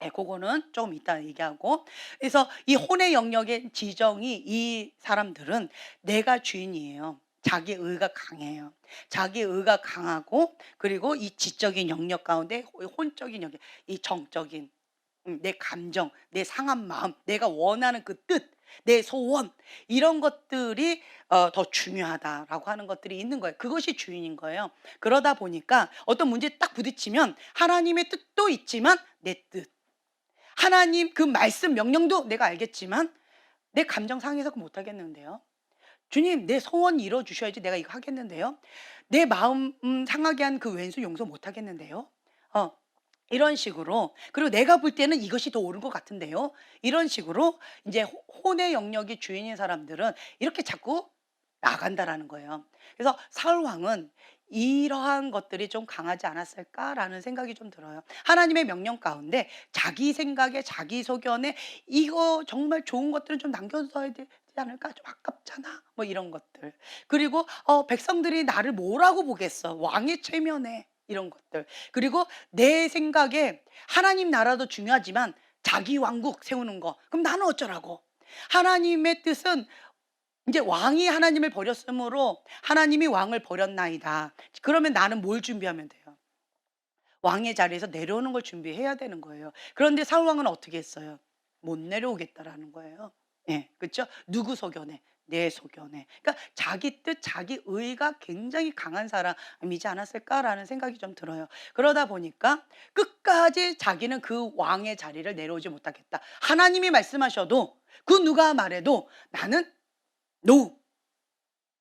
예, 고거는 좀 이따 얘기하고. 그래서 이 혼의 영역의 지정이, 이 사람들은 내가 주인이에요. 자기 의가 강해요. 자기 의가 강하고, 그리고 이 지적인 영역 가운데 혼적인 영역, 이 정적인 내 감정, 내 상한 마음, 내가 원하는 그 뜻, 내 소원, 이런 것들이 더 중요하다라고 하는 것들이 있는 거예요. 그것이 주인인 거예요. 그러다 보니까 어떤 문제에 딱 부딪히면 하나님의 뜻도 있지만 내 뜻, 하나님 그 말씀 명령도 내가 알겠지만 내 감정 상해서 그거 못 하겠는데요. 주님, 내 소원 이뤄 주셔야지 내가 이거 하겠는데요. 내 마음 상하게 한 그 왼수 용서 못 하겠는데요. 어 이런 식으로. 그리고 내가 볼 때는 이것이 더 옳은 것 같은데요. 이런 식으로 이제 혼의 영역이 주인인 사람들은 이렇게 자꾸 나간다라는 거예요. 그래서 사울 왕은 이러한 것들이 좀 강하지 않았을까라는 생각이 좀 들어요. 하나님의 명령 가운데 자기 생각에, 자기 소견에 이거 정말 좋은 것들은 좀 남겨둬야 되지 않을까? 좀 아깝잖아. 뭐 이런 것들. 그리고 백성들이 나를 뭐라고 보겠어? 왕의 체면에, 이런 것들. 그리고 내 생각에 하나님 나라도 중요하지만 자기 왕국 세우는 거. 그럼 나는 어쩌라고? 하나님의 뜻은 이제 왕이 하나님을 버렸으므로 하나님이 왕을 버렸나이다. 그러면 나는 뭘 준비하면 돼요? 왕의 자리에서 내려오는 걸 준비해야 되는 거예요. 그런데 사울 왕은 어떻게 했어요? 못 내려오겠다라는 거예요. 예, 그렇죠? 누구 소견에? 내 소견에. 그러니까 자기 뜻, 자기 의가 굉장히 강한 사람이지 않았을까라는 생각이 좀 들어요. 그러다 보니까 끝까지 자기는 그 왕의 자리를 내려오지 못하겠다. 하나님이 말씀하셔도, 그 누가 말해도 나는 노,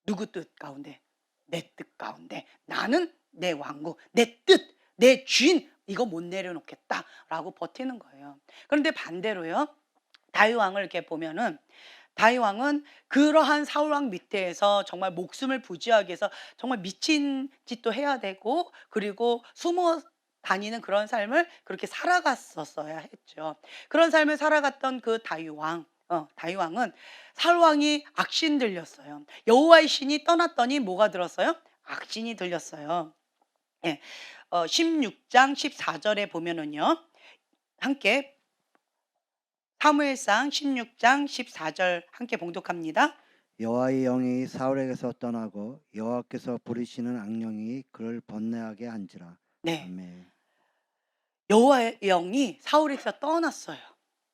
누구 뜻 가운데? 내 뜻 가운데. 나는 내 왕국, 내 뜻, 내 주인, 이거 못 내려놓겠다라고 버티는 거예요. 그런데 반대로요, 다윗 왕을 이렇게 보면은, 다윗 왕은 그러한 사울 왕 밑에서 정말 목숨을 부지하기 위해서 정말 미친 짓도 해야 되고, 그리고 숨어 다니는 그런 삶을 그렇게 살아갔었어야 했죠. 그런 삶을 살아갔던 그 다윗 왕은 사울 왕이 악신 들렸어요. 여호와의 신이 떠났더니 뭐가 들었어요? 악신이 들렸어요. 예. 16장 14절에 보면은요. 함께 사무엘상 16장 14절 함께 봉독합니다. 여호와의 영이 사울에게서 떠나고 여호와께서 부리시는 악령이 그를 번뇌하게 한지라. 네. 아멘. 여호와의 영이 사울에게서 떠났어요.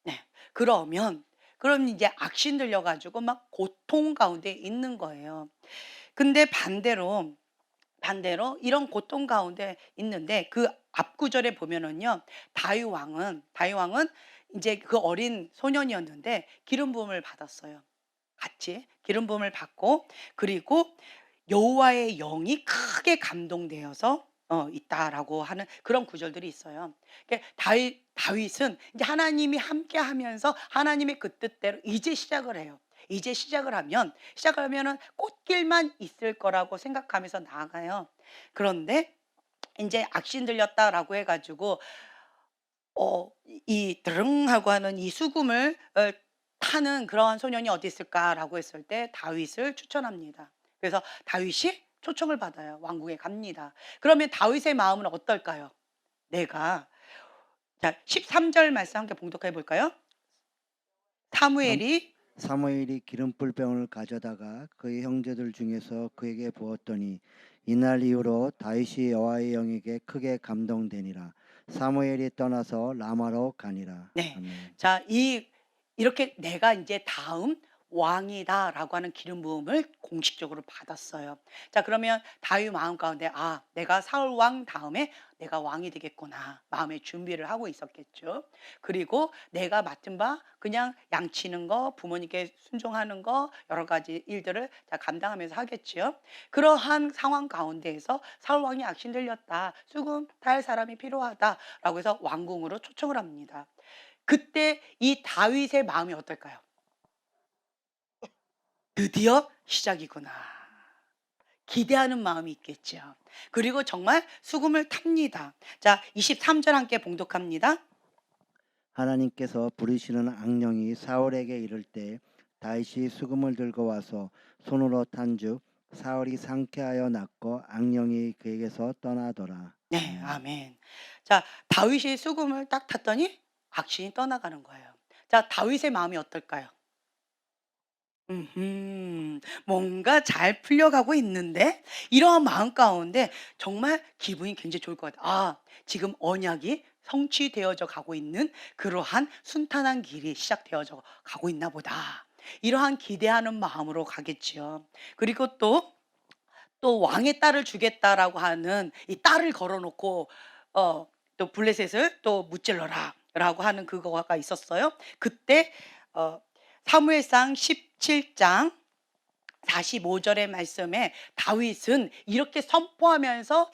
네. 그럼 이제 악신 들려 가지고 막 고통 가운데 있는 거예요. 근데 반대로 이런 고통 가운데 있는데 그 앞 구절에 보면은요. 다윗 왕은 이제 그 어린 소년이었는데 기름 부음을 받았어요. 같이 기름 부음을 받고, 그리고 여호와의 영이 크게 감동되어서 있다라고 하는 그런 구절들이 있어요. 그러니까 다윗은 이제 하나님이 함께 하면서 하나님의 그 뜻대로 이제 시작을 해요. 이제 시작을 하면은 꽃길만 있을 거라고 생각하면서 나아가요. 그런데 이제 악신 들렸다라고 해 가지고 이 드릉하고 하는 이 수금을 타는 그러한 소년이 어디 있을까라고 했을 때 다윗을 추천합니다. 그래서 다윗이 초청을 받아요. 왕궁에 갑니다. 그러면 다윗의 마음은 어떨까요? 내가 자 13절 말씀 함께 봉독해 볼까요? 삼- 사무엘이 사무엘이 기름불병을 가져다가 그의 형제들 중에서 그에게 부었더니 이날 이후로 다윗이 여호와의 영에게 크게 감동되니라. 사무엘이 떠나서 라마로 가니라. 네. 아멘. 자, 이렇게 내가 이제 다음 왕이다라고 하는 기름 부음을 공식적으로 받았어요. 자, 그러면 다윗 마음 가운데 내가 사울 왕 다음에 내가 왕이 되겠구나. 마음의 준비를 하고 있었겠죠. 그리고 내가 맡은 바 그냥 양치는 거, 부모님께 순종하는 거, 여러 가지 일들을 자 감당하면서 하겠지요. 그러한 상황 가운데에서 사울 왕이 악신 들렸다. 수금 탈 사람이 필요하다라고 해서 왕궁으로 초청을 합니다. 그때 이 다윗의 마음이 어떨까요? 드디어 시작이구나. 기대하는 마음이 있겠죠. 그리고 정말 수금을 탑니다. 자, 23절 함께 봉독합니다. 하나님께서 부르시는 악령이 사울에게 이를 때 다윗이 수금을 들고 와서 손으로 탄즉 사울이 상쾌하여 낫고 악령이 그에게서 떠나더라. 네, 아멘. 아멘. 자, 다윗이 수금을 딱 탔더니 악신이 떠나가는 거예요. 자, 다윗의 마음이 어떨까요? 뭔가 잘 풀려가고 있는데 이러한 마음 가운데 정말 기분이 굉장히 좋을 것 같아요. 지금 언약이 성취되어져 가고 있는 그러한 순탄한 길이 시작되어져 가고 있나 보다. 이러한 기대하는 마음으로 가겠지요. 그리고 또 왕의 딸을 주겠다라고 하는 이 딸을 걸어 놓고 또 블레셋을 또 무찔러라라고 하는 그거가 있었어요. 그때 어 사무엘상 17장 45절의 말씀에 다윗은 이렇게 선포하면서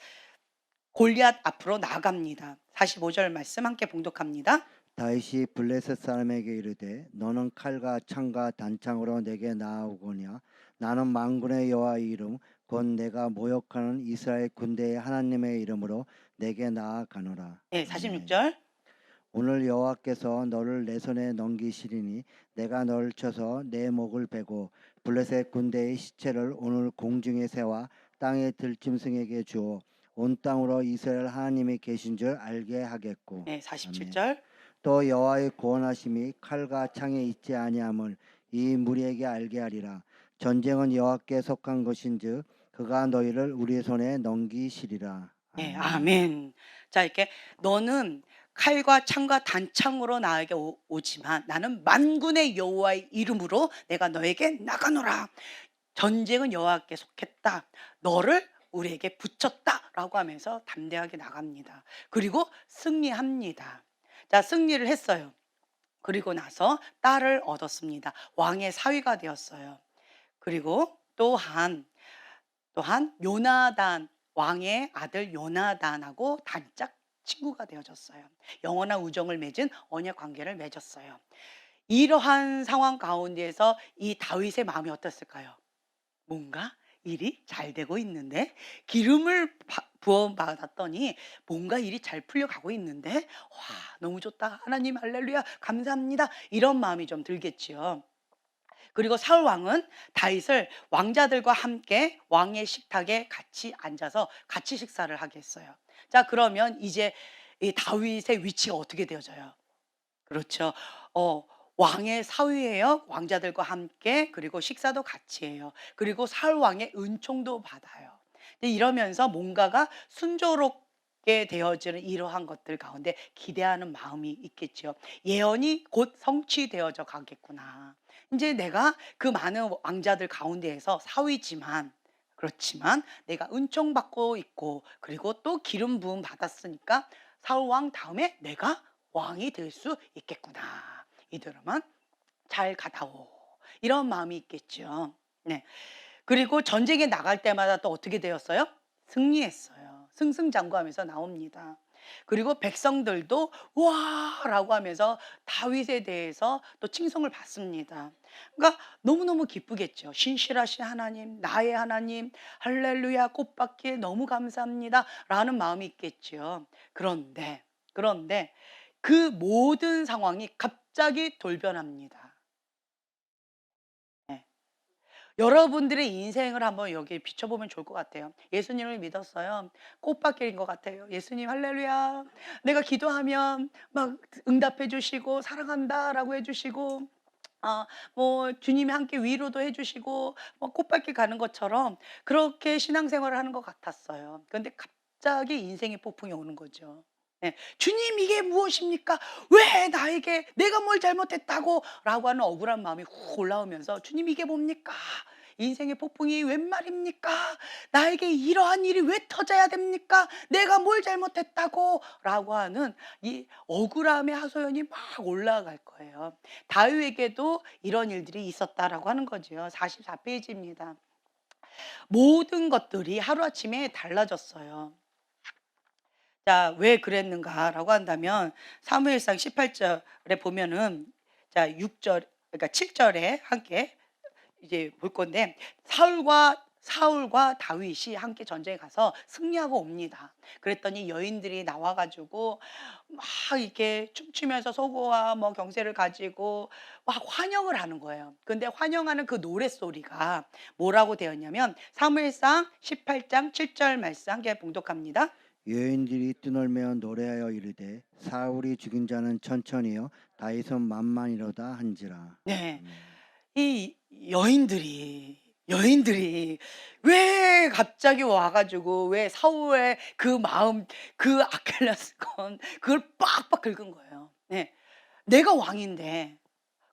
골리앗 앞으로 나아갑니다. 45절 말씀 함께 봉독합니다. 다윗이 블레셋 사람에게 이르되 너는 칼과 창과 단창으로 내게 나아오거냐 나는 만군의 여호와의 이름 곧 내가 모욕하는 이스라엘 군대의 하나님의 이름으로 내게 나아가노라. 네, 아멘. 46절. 오늘 여호와께서 너를 내 손에 넘기시리니 내가 너를 쳐서 내 목을 베고 블레셋 군대의 시체를 오늘 공중에 세워 땅의 들짐승에게 주어 온 땅으로 이스라엘 하나님이 계신 줄 알게 하겠고. 네, 아멘. 47절. 또 여호와의 구원하심이 칼과 창에 있지 아니함을 이 무리에게 알게 하리라. 전쟁은 여호와께 속한 것인즉 그가 너희를 우리의 손에 넘기시리라. 네, 아멘. 아멘. 자, 이렇게 너는 칼과 창과 단창으로 나에게 오지만 나는 만군의 여호와의 이름으로 내가 너에게 나가노라. 전쟁은 여호와께 속했다. 너를 우리에게 붙였다라고 하면서 담대하게 나갑니다. 그리고 승리합니다. 자, 승리를 했어요. 그리고 나서 딸을 얻었습니다. 왕의 사위가 되었어요. 그리고 또한 요나단 왕의 아들 요나단하고 단짝 친구가 되어졌어요. 영원한 우정을 맺은 언약 관계를 맺었어요. 이러한 상황 가운데에서 이 다윗의 마음이 어땠을까요? 뭔가 일이 잘 되고 있는데 기름을 부어 받았더니 뭔가 일이 잘 풀려가고 있는데 와, 너무 좋다. 하나님 할렐루야. 감사합니다. 이런 마음이 좀 들겠지요. 그리고 사울 왕은 다윗을 왕자들과 함께 왕의 식탁에 같이 앉아서 같이 식사를 하게 했어요. 자, 그러면 이제 이 다윗의 위치가 어떻게 되어져요? 그렇죠. 어 왕의 사위예요. 왕자들과 함께 그리고 식사도 같이 해요. 그리고 사울 왕의 은총도 받아요. 근데 이러면서 뭔가가 순조롭게 되어지는 이러한 것들 가운데 기대하는 마음이 있겠죠. '예언이 곧 성취되어져 가겠구나.' 인제 내가 그 많은 왕자들 가운데에서 사위지만 그렇지만 내가 은총받고 있고 그리고 또 기름 부음 받았으니까 사울 왕 다음에 내가 왕이 될 수 있겠구나. 이대로만 잘 가다오. 이런 마음이 있겠죠. 네. 그리고 전쟁에 나갈 때마다 또 어떻게 되었어요? 승리했어요. 승승장구하면서 나옵니다. 그리고 백성들도 "우와!"라고 하면서 다윗에 대해서 또 칭송을 받습니다. 그러니까 너무너무 기쁘겠죠. "신실하신 하나님, 나의 하나님, 할렐루야 꽃받기에 너무 감사합니다."라는 마음이 있겠죠. 그런데 그 모든 상황이 갑자기 돌변합니다. 예. 여러분들의 인생을 한번 여기에 비춰보면 좋을 것 같아요. 예수님을 믿었어요. 꽃밭길인 것 같아요. 예수님 할렐루야. 내가 기도하면 막 응답해 주시고 사랑한다라고 해 주시고 뭐 주님이 함께 위로도 해 주시고 뭐 꽃밭길 가는 것처럼 그렇게 신앙생활을 하는 것 같았어요. 그런데 갑자기 인생의 폭풍이 오는 거죠. 예. "주님 이게 무엇입니까? 왜 나에게 내가 뭘 잘못했다고?" 라고 하는 억울한 마음이 훅 올라오면서 "주님 이게 뭡니까? 인생의 폭풍이 웬 말입니까? 나에게 이러한 일이 왜 터져야 됩니까? 내가 뭘 잘못했다고?" 라고 하는 이 억울함의 하소연이 막 올라갈 거예요. 다윗에게도 이런 일들이 있었다라고 하는 거죠. 44 페이지입니다. 모든 것들이 하루아침에 달라졌어요. 자, 왜 그랬는가라고 한다면 사무엘상 18절에 보면은 자, 6절 그러니까 7절에 함께 이제 볼 건데 사울과 다윗이 함께 전쟁에 가서 승리하고 옵니다. 그랬더니 여인들이 나와 가지고 막 이렇게 춤추면서 소고와 뭐 경세를 가지고 막 환영을 하는 거예요. 근데 환영하는 그 노랫소리가 뭐라고 되어 있냐면 사무엘상 18장 7절 말씀 함께 봉독합니다. 여인들이 뜨놀며 노래하여 이르되 사울이 죽인 자는 천천히요 다윗은 만만이로다 한지라. 네. 아멘. 이 여인들이 왜 갑자기 와 가지고 왜 사울의 그 마음 그 아킬레스 건 그걸 빡빡 긁은 거예요. 네. 내가 왕인데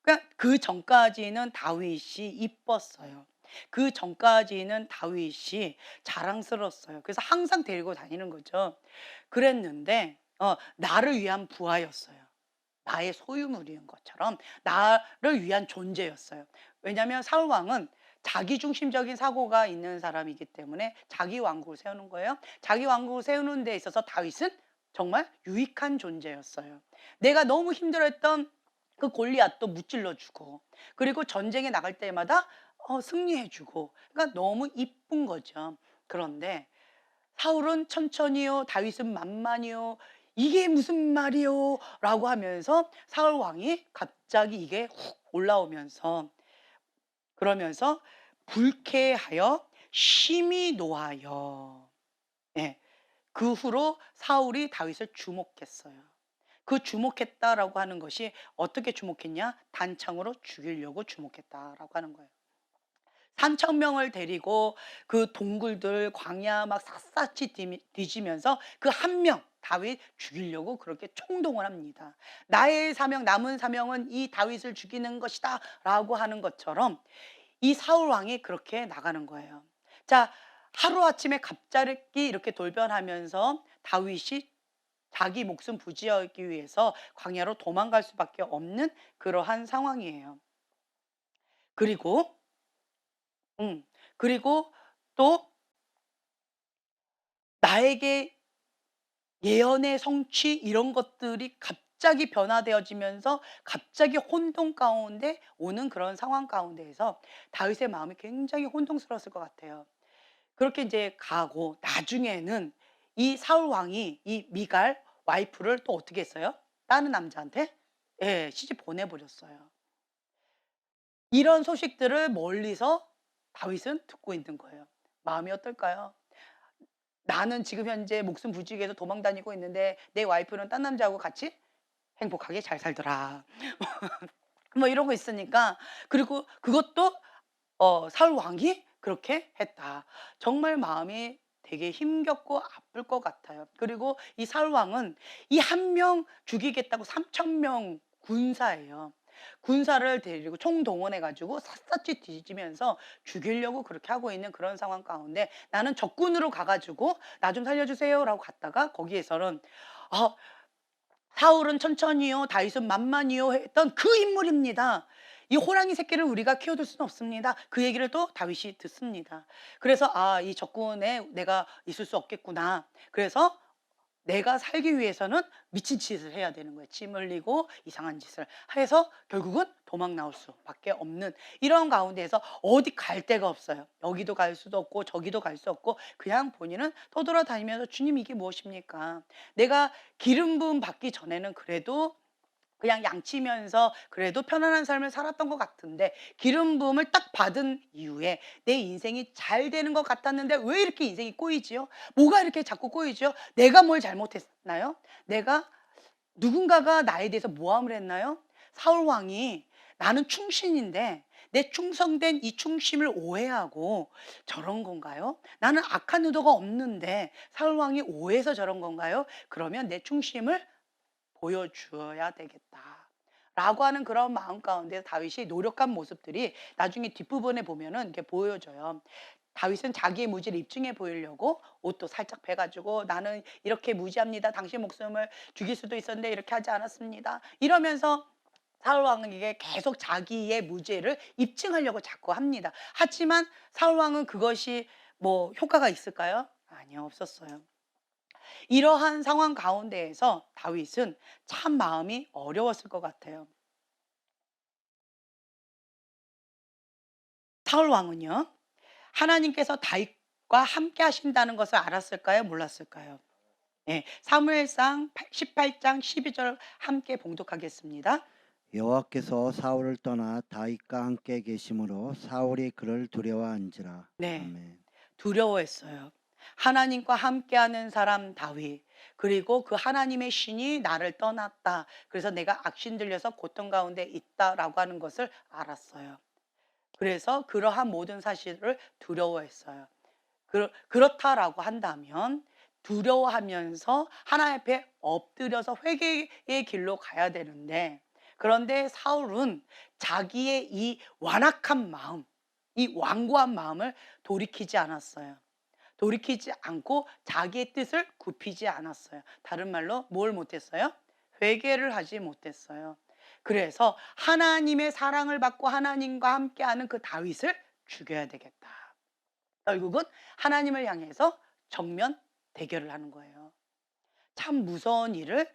그러니까 그전까지는 다윗이 이뻤어요. 그전까지는 다윗이 자랑스러웠어요. 그래서 항상 데리고 다니는 거죠. 그랬는데 나를 위한 부하였어요. 나의 소유물인 것처럼 나를 위한 존재였어요. 왜냐하면 사울 왕은 자기 중심적인 사고가 있는 사람이기 때문에 자기 왕국을 세우는 거예요. 자기 왕국을 세우는 데 있어서 다윗은 정말 유익한 존재였어요. 내가 너무 힘들었던 그 골리앗도 무찔러 주고 그리고 전쟁에 나갈 때마다 승리해 주고 그러니까 너무 이쁜 거죠. 그런데 사울은 천천히요, 다윗은 만만히요. 이게 무슨 말이요? 라고 하면서 사울 왕이 갑자기 이게 훅 올라오면서 그러면서 불쾌하여 심히 노하여. 예. 그 후로 사울이 다윗을 주목했어요. 그 주목했다라고 하는 것이 어떻게 주목했냐? 단창으로 죽이려고 주목했다라고 하는 거예요. 3,000명을 데리고 그 동굴들 광야 막 샅샅이 뒤지면서 그 한 명 다윗 죽이려고 그렇게 총동원 합니다. 나의 사명 남은 사명은 이 다윗을 죽이는 것이다라고 하는 것처럼 이 사울 왕이 그렇게 나가는 거예요. 자, 하루아침에 갑자기 이렇게 돌변하면서 다윗이 자기 목숨 부지하기 위해서 광야로 도망갈 수밖에 없는 그러한 상황이에요. 그리고 음. 그리고 또 나에게 예언의 성취 이런 것들이 갑자기 변화되어지면서 갑자기 혼돈 가운데 오는 그런 상황 가운데에서 다윗의 마음이 굉장히 혼동스러웠을 것 같아요. 그렇게 이제 가고 나중에는 이 사울 왕이 이 미갈 와이프를 또 어떻게 했어요? 다른 남자한테 예, 시집 보내 버렸어요. 이런 소식들을 멀리서 다윗은 듣고 있는 거예요. 마음이 어떨까요? 나는 지금 현재 목숨 부지기 위해서 도망 다니고 있는데 내 와이프는 딴 남자하고 같이 행복하게 잘 살더라. 뭐 이런 거 있으니까 그리고 그것도 사울 왕이 그렇게 했다. 정말 마음이 되게 힘겹고 아플 것 같아요. 그리고 이 사울 왕은 이 한 명 죽이겠다고 3,000명 군사예요. 군사를 데리고 총동원해 가지고 샅샅이 뒤지면서 죽이려고 그렇게 하고 있는 그런 상황 가운데 나는 적군으로 가 가지고 "나 좀 살려 주세요."라고 갔다가 거기에서는 아 사울은 천천히요 다윗은 만만히요 했던 그 인물입니다. 이 호랑이 새끼를 우리가 키워둘 수는 없습니다. 그 얘기를 또 다윗이 듣습니다. 그래서 '아 이 적군에 내가 있을 수 없겠구나.' 그래서 내가 살기 위해서는 미친 짓을 해야 되는 거예요. 침 흘리고 이상한 짓을 해서 결국은 도망 나올 수밖에 없는 이런 가운데에서 어디 갈 데가 없어요. 여기도 갈 수도 없고 저기도 갈 수 없고 그냥 본인은 떠돌아다니면서 주님 이게 무엇입니까? 내가 기름 부음 받기 전에는 그래도 그냥 양치면서 그래도 편안한 삶을 살았던 것 같은데 기름 부음을 딱 받은 이후에 내 인생이 잘 되는 것 같았는데 왜 이렇게 인생이 꼬이지요? 뭐가 이렇게 자꾸 꼬이지요? 내가 뭘 잘못했나요? 내가 누군가가 나에 대해서 모함을 했나요? 사울 왕이 나는 충신인데 내 충성된 이 충심을 오해하고 저런 건가요? 나는 악한 의도가 없는데 사울 왕이 오해해서 저런 건가요? 그러면 내 충심을 보여주어야 되겠다. 라고 하는 그런 마음 가운데 다윗이 노력한 모습들이 나중에 뒷부분에 보면은 이렇게 보여져요. 다윗은 자기의 무지를 입증해 보이려고 옷도 살짝 베가지고 나는 이렇게 무지합니다. 당신 목숨을 죽일 수도 있었는데 이렇게 하지 않았습니다. 이러면서 사울 왕에게 계속 자기의 무죄를 입증하려고 자꾸 합니다. 하지만 사울 왕은 그것이 뭐 효과가 있을까요? 아니요, 없었어요. 이러한 상황 가운데에서 다윗은 참 마음이 어려웠을 것 같아요. 사울 왕은요, 하나님께서 다윗과 함께 하신다는 것을 알았을까요? 몰랐을까요? 예, 사무엘상 18장 12절 함께 봉독하겠습니다. 여호와께서 사울을 떠나 다윗과 함께 계심으로 사울이 그를 두려워한지라. 네, 아멘. 두려워했어요. 하나님과 함께하는 사람 다윗, 그리고 그 하나님의 신이 나를 떠났다. 그래서 내가 악신 들려서 고통 가운데 있다라고 하는 것을 알았어요. 그래서 그러한 모든 사실을 두려워했어요. 그렇다라고 한다면 두려워하면서 하나님 앞에 엎드려서 회개의 길로 가야 되는데, 그런데 사울은 자기의 이 완악한 마음, 이 완고한 마음을 돌이키지 않았어요. 돌이키지 않고 자기의 뜻을 굽히지 않았어요. 다른 말로 뭘 못했어요? 회개를 하지 못했어요. 그래서 하나님의 사랑을 받고 하나님과 함께하는 그 다윗을 죽여야 되겠다. 결국은 하나님을 향해서 정면 대결을 하는 거예요. 참 무서운 일을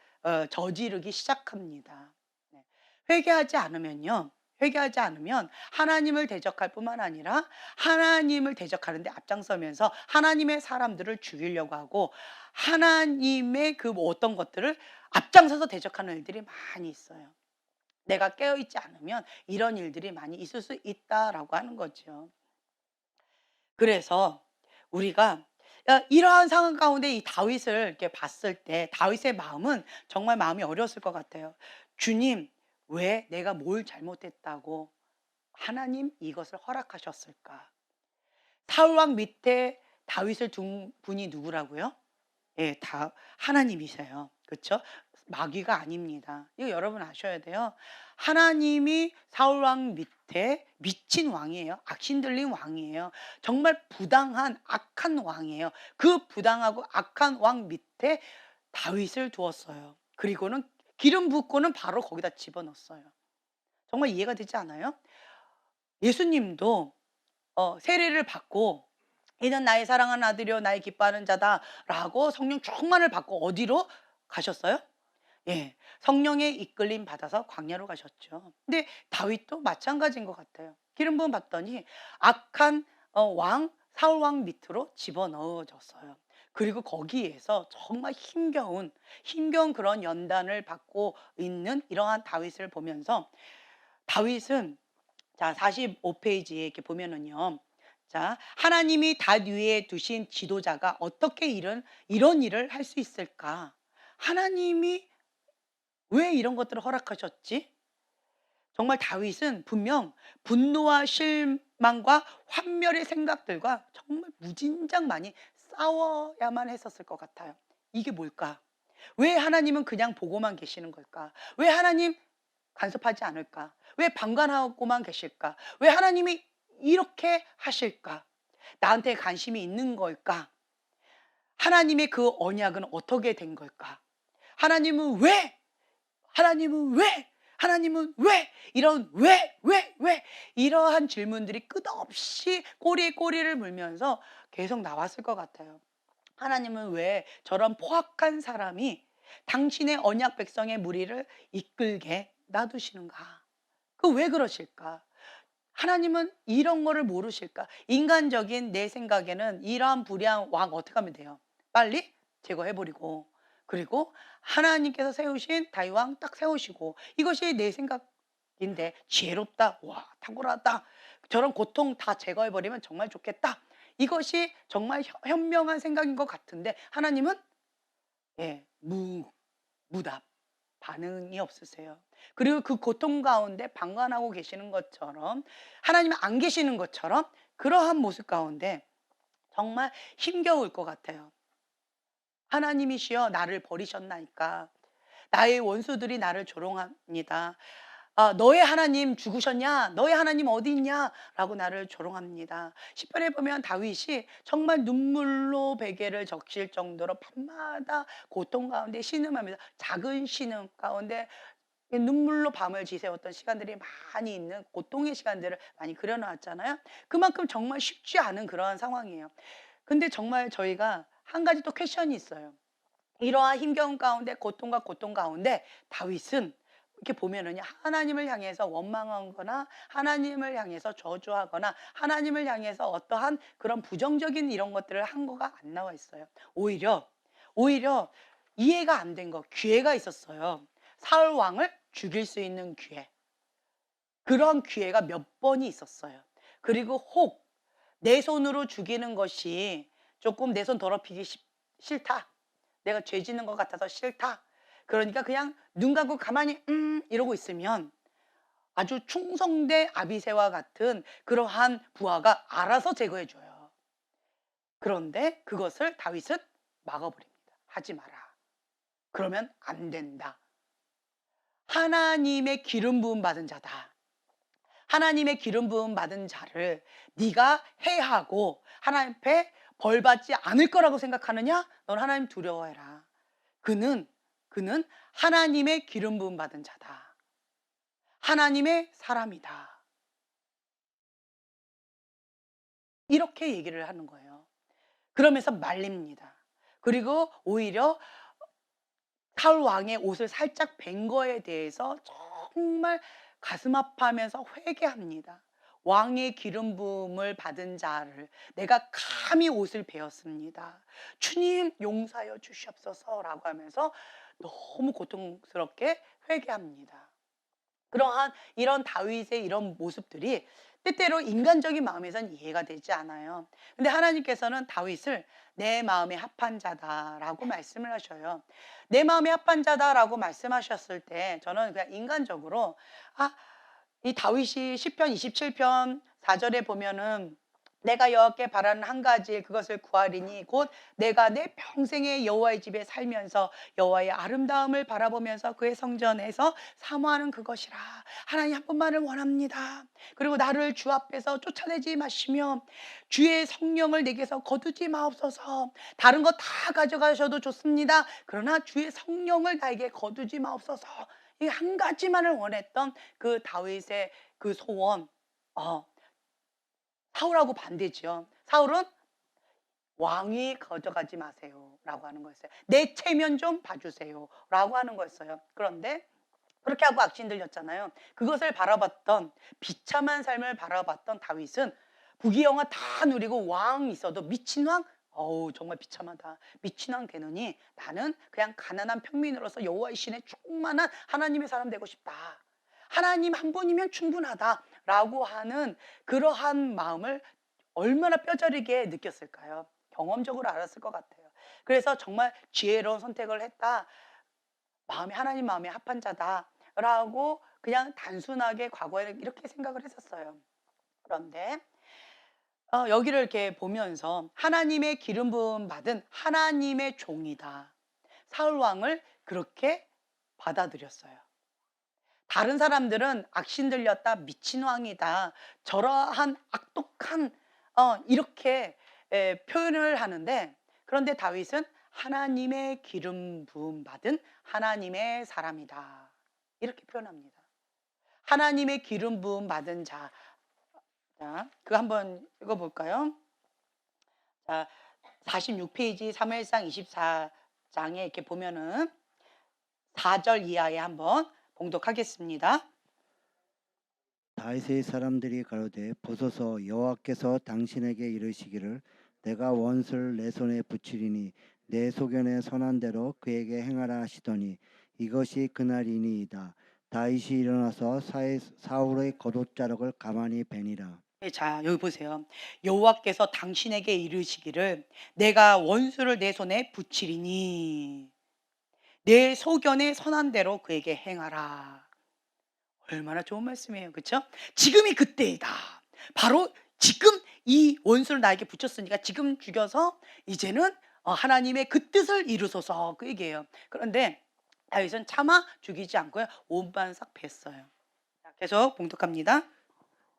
저지르기 시작합니다. 네. 회개하지 않으면요. 회개하지 않으면 하나님을 대적할 뿐만 아니라 하나님을 대적하는데 앞장서면서 하나님의 사람들을 죽이려고 하고 하나님의 그 뭐 어떤 것들을 앞장서서 대적하는 일들이 많이 있어요. 내가 깨어있지 않으면 이런 일들이 많이 있을 수 있다라고 하는 거죠. 그래서 우리가 이러한 상황 가운데 이 다윗을 이렇게 봤을 때 다윗의 마음은 정말 마음이 어려웠을 것 같아요. 주님, 왜 내가 뭘 잘못했다고 하나님 이것을 허락하셨을까? 사울 왕 밑에 다윗을 둔 분이 누구라고요? 예, 다 하나님이세요. 그렇죠? 마귀가 아닙니다. 이거 여러분 아셔야 돼요. 하나님이 사울 왕 밑에 미친 왕이에요. 악신 들린 왕이에요. 정말 부당한 악한 왕이에요. 그 부당하고 악한 왕 밑에 다윗을 두었어요. 그리고는 기름 붓고는 바로 거기다 집어넣었어요. 정말 이해가 되지 않아요? 예수님도 세례를 받고 이는 나의 사랑하는 아들이요 나의 기뻐하는 자다라고 성령 충만을 받고 어디로 가셨어요? 예. 성령의 이끌림 받아서 광야로 가셨죠. 근데 다윗도 마찬가지인 것 같아요. 기름 부음 받더니 악한 왕 사울 왕 밑으로 집어넣어졌어요. 그리고 거기에서 정말 힘겨운 그런 연단을 받고 있는 이러한 다윗을 보면서 다윗은 자 45페이지에 이렇게 보면은요. 자, 하나님이 닷 위에 두신 지도자가 어떻게 이런 일을 할 수 있을까? 하나님이 왜 이런 것들을 허락하셨지? 정말 다윗은 분명 분노와 실망과 환멸의 생각들과 정말 무진장 많이 싸워야만 했었을 것 같아요. 이게 뭘까? 왜 하나님은 그냥 보고만 계시는 걸까? 왜 하나님 간섭하지 않을까? 왜 방관하고만 계실까? 왜 하나님이 이렇게 하실까? 나한테 관심이 있는 걸까? 하나님의 그 언약은 어떻게 된 걸까? 하나님은 왜? 하나님은 왜? 하나님은 왜? 이런 왜? 이러한 질문들이 끝없이 꼬리에 꼬리를 물면서 계속 나왔을 것 같아요. 하나님은 왜 저런 포악한 사람이 당신의 언약 백성의 무리를 이끌게 놔두시는가? 그 왜 그러실까? 하나님은 이런 거를 모르실까? 인간적인 내 생각에는 이러한 불의한 왕 어떻게 하면 돼요? 빨리 제거해 버리고, 그리고 하나님께서 세우신 다윗 왕 딱 세우시고, 이것이 내 생각인데 지혜롭다. 와, 탁월하다. 저런 고통 다 제거해 버리면 정말 좋겠다. 이것이 정말 현명한 생각인 것 같은데 하나님은 예, 무답. 반응이 없으세요. 그리고 그 고통 가운데 방관하고 계시는 것처럼, 하나님은 안 계시는 것처럼 그러한 모습 가운데 정말 힘겨울 것 같아요. 하나님이시여 나를 버리셨나이까. 나의 원수들이 나를 조롱합니다. 아, 너의 하나님 죽으셨냐? 너의 하나님 어디 있냐? 라고 나를 조롱합니다. 시편에 보면 다윗이 정말 눈물로 베개를 적실 정도로 밤마다 고통 가운데 신음하면서, 작은 신음 가운데 눈물로 밤을 지새웠던 시간들이 많이 있는 고통의 시간들을 많이 그려놨잖아요. 그만큼 정말 쉽지 않은 그러한 상황이에요. 근데 정말 저희가 한 가지 또 퀘션이 있어요. 이러한 힘겨운 가운데, 고통과 고통 가운데 다윗은 이렇게 보면은요, 하나님을 향해서 원망하거나 하나님을 향해서 저주하거나 하나님을 향해서 어떠한 그런 부정적인 이런 것들을 한 거가 안 나와 있어요. 오히려 이해가 안 된 거, 기회가 있었어요. 사울 왕을 죽일 수 있는 기회. 그런 기회가 몇 번이 있었어요. 그리고 혹 내 손으로 죽이는 것이 조금 내 손 더럽히기 싫다. 내가 죄 짓는 것 같아서 싫다. 그러니까 그냥 눈 감고 가만히 이러고 있으면 아주 충성대 아비새와 같은 그러한 부하가 알아서 제거해 줘요. 그런데 그것을 다윗은 막아버립니다. 하지 마라. 그러면 안 된다. 하나님의 기름 부음 받은 자다. 하나님의 기름 부음 받은 자를 네가 해하고 하나님 앞에 벌 받지 않을 거라고 생각하느냐? 넌 하나님 두려워해라. 그는 그는 하나님의 기름 부음 받은 자다. 하나님의 사람이다. 이렇게 얘기를 하는 거예요. 그러면서 말립니다. 그리고 오히려 사울 왕의 옷을 살짝 벤 거에 대해서 정말 가슴 아파하면서 회개합니다. 왕의 기름 부음을 받은 자를 내가 감히 옷을 베었습니다. 주님 용서하여 주시옵소서라고 하면서 너무 고통스럽게 회개합니다. 그러한 이런 다윗의 이런 모습들이 때때로 인간적인 마음에선 이해가 되지 않아요. 근데 하나님께서는 다윗을 내 마음에 합한 자다라고 말씀을 하셔요. 내 마음에 합한 자다라고 말씀하셨을 때 저는 그냥 인간적으로 이 다윗이 시편 27편 4절에 보면은 내가 여호와께 바라는 한 가지 그것을 구하리니 곧 내가 내 평생의 여호와의 집에 살면서 여호와의 아름다움을 바라보면서 그의 성전에서 사모하는 그것이라. 하나님 한 분만을 원합니다. 그리고 나를 주 앞에서 쫓아내지 마시며 주의 성령을 내게서 거두지 마옵소서. 다른 거 다 가져가셔도 좋습니다. 그러나 주의 성령을 나에게 거두지 마옵소서. 이 한 가지만을 원했던 그 다윗의 그 소원. 사울하고 반대죠. 사울은 왕위 가져가지 마세요라고 하는 거였어요. 내 체면 좀 봐주세요라고 하는 거였어요. 그런데 그렇게 하고 악신 들렸잖아요. 그것을 바라봤던, 비참한 삶을 바라봤던 다윗은 부귀영화 다 누리고 왕 있어도 미친 왕? 어우 정말 비참하다. 미친 왕 되느니 나는 그냥 가난한 평민으로서 여호와의 신에 충만한 하나님의 사람 되고 싶다. 하나님 한 분이면 충분하다라고 하는 그러한 마음을 얼마나 뼈저리게 느꼈을까요? 경험적으로 알았을 것 같아요. 그래서 정말 지혜로운 선택을 했다. 마음이 하나님 마음에 합한 자다라고 그냥 단순하게 과거에는 이렇게 생각을 했었어요. 그런데 여기를 이렇게 보면서 하나님의 기름 부음 받은 하나님의 종이다. 사울 왕을 그렇게 받아들였어요. 다른 사람들은 악신 들렸다, 미친 왕이다, 저러한 악독한 이렇게 표현을 하는데, 그런데 다윗은 하나님의 기름 부음 받은 하나님의 사람이다. 이렇게 표현합니다. 하나님의 기름 부음 받은 자. 자, 그거 한번 읽어볼까요? 자, 46페이지 사무엘상 24장에 이렇게 보면은 4절 이하에 한번 봉독하겠습니다. 다윗의 사람들이 가로되 보소서 여호와께서 당신에게 이르시기를 내가 원수를 내 손에 붙이리니 내 소견에 선한 대로 그에게 행하라 하시더니 이것이 그날이니이다. 다윗이 일어나서 사울의 겉옷자락을 가만히 베니라. 네, 자, 여기 보세요. 여호와께서 당신에게 이르시기를 내가 원수를 내 손에 붙이리니 내 소견에 선한 대로 그에게 행하라. 얼마나 좋은 말씀이에요. 그렇죠? 지금이 그때이다. 바로 지금 이 원수를 나에게 붙였으니까 지금 죽여서 이제는 하나님의 그 뜻을 이루소서 그 얘기예요. 그런데 다윗은 차마 죽이지 않고요. 온반삭 뱄어요. 자, 계속 봉독합니다.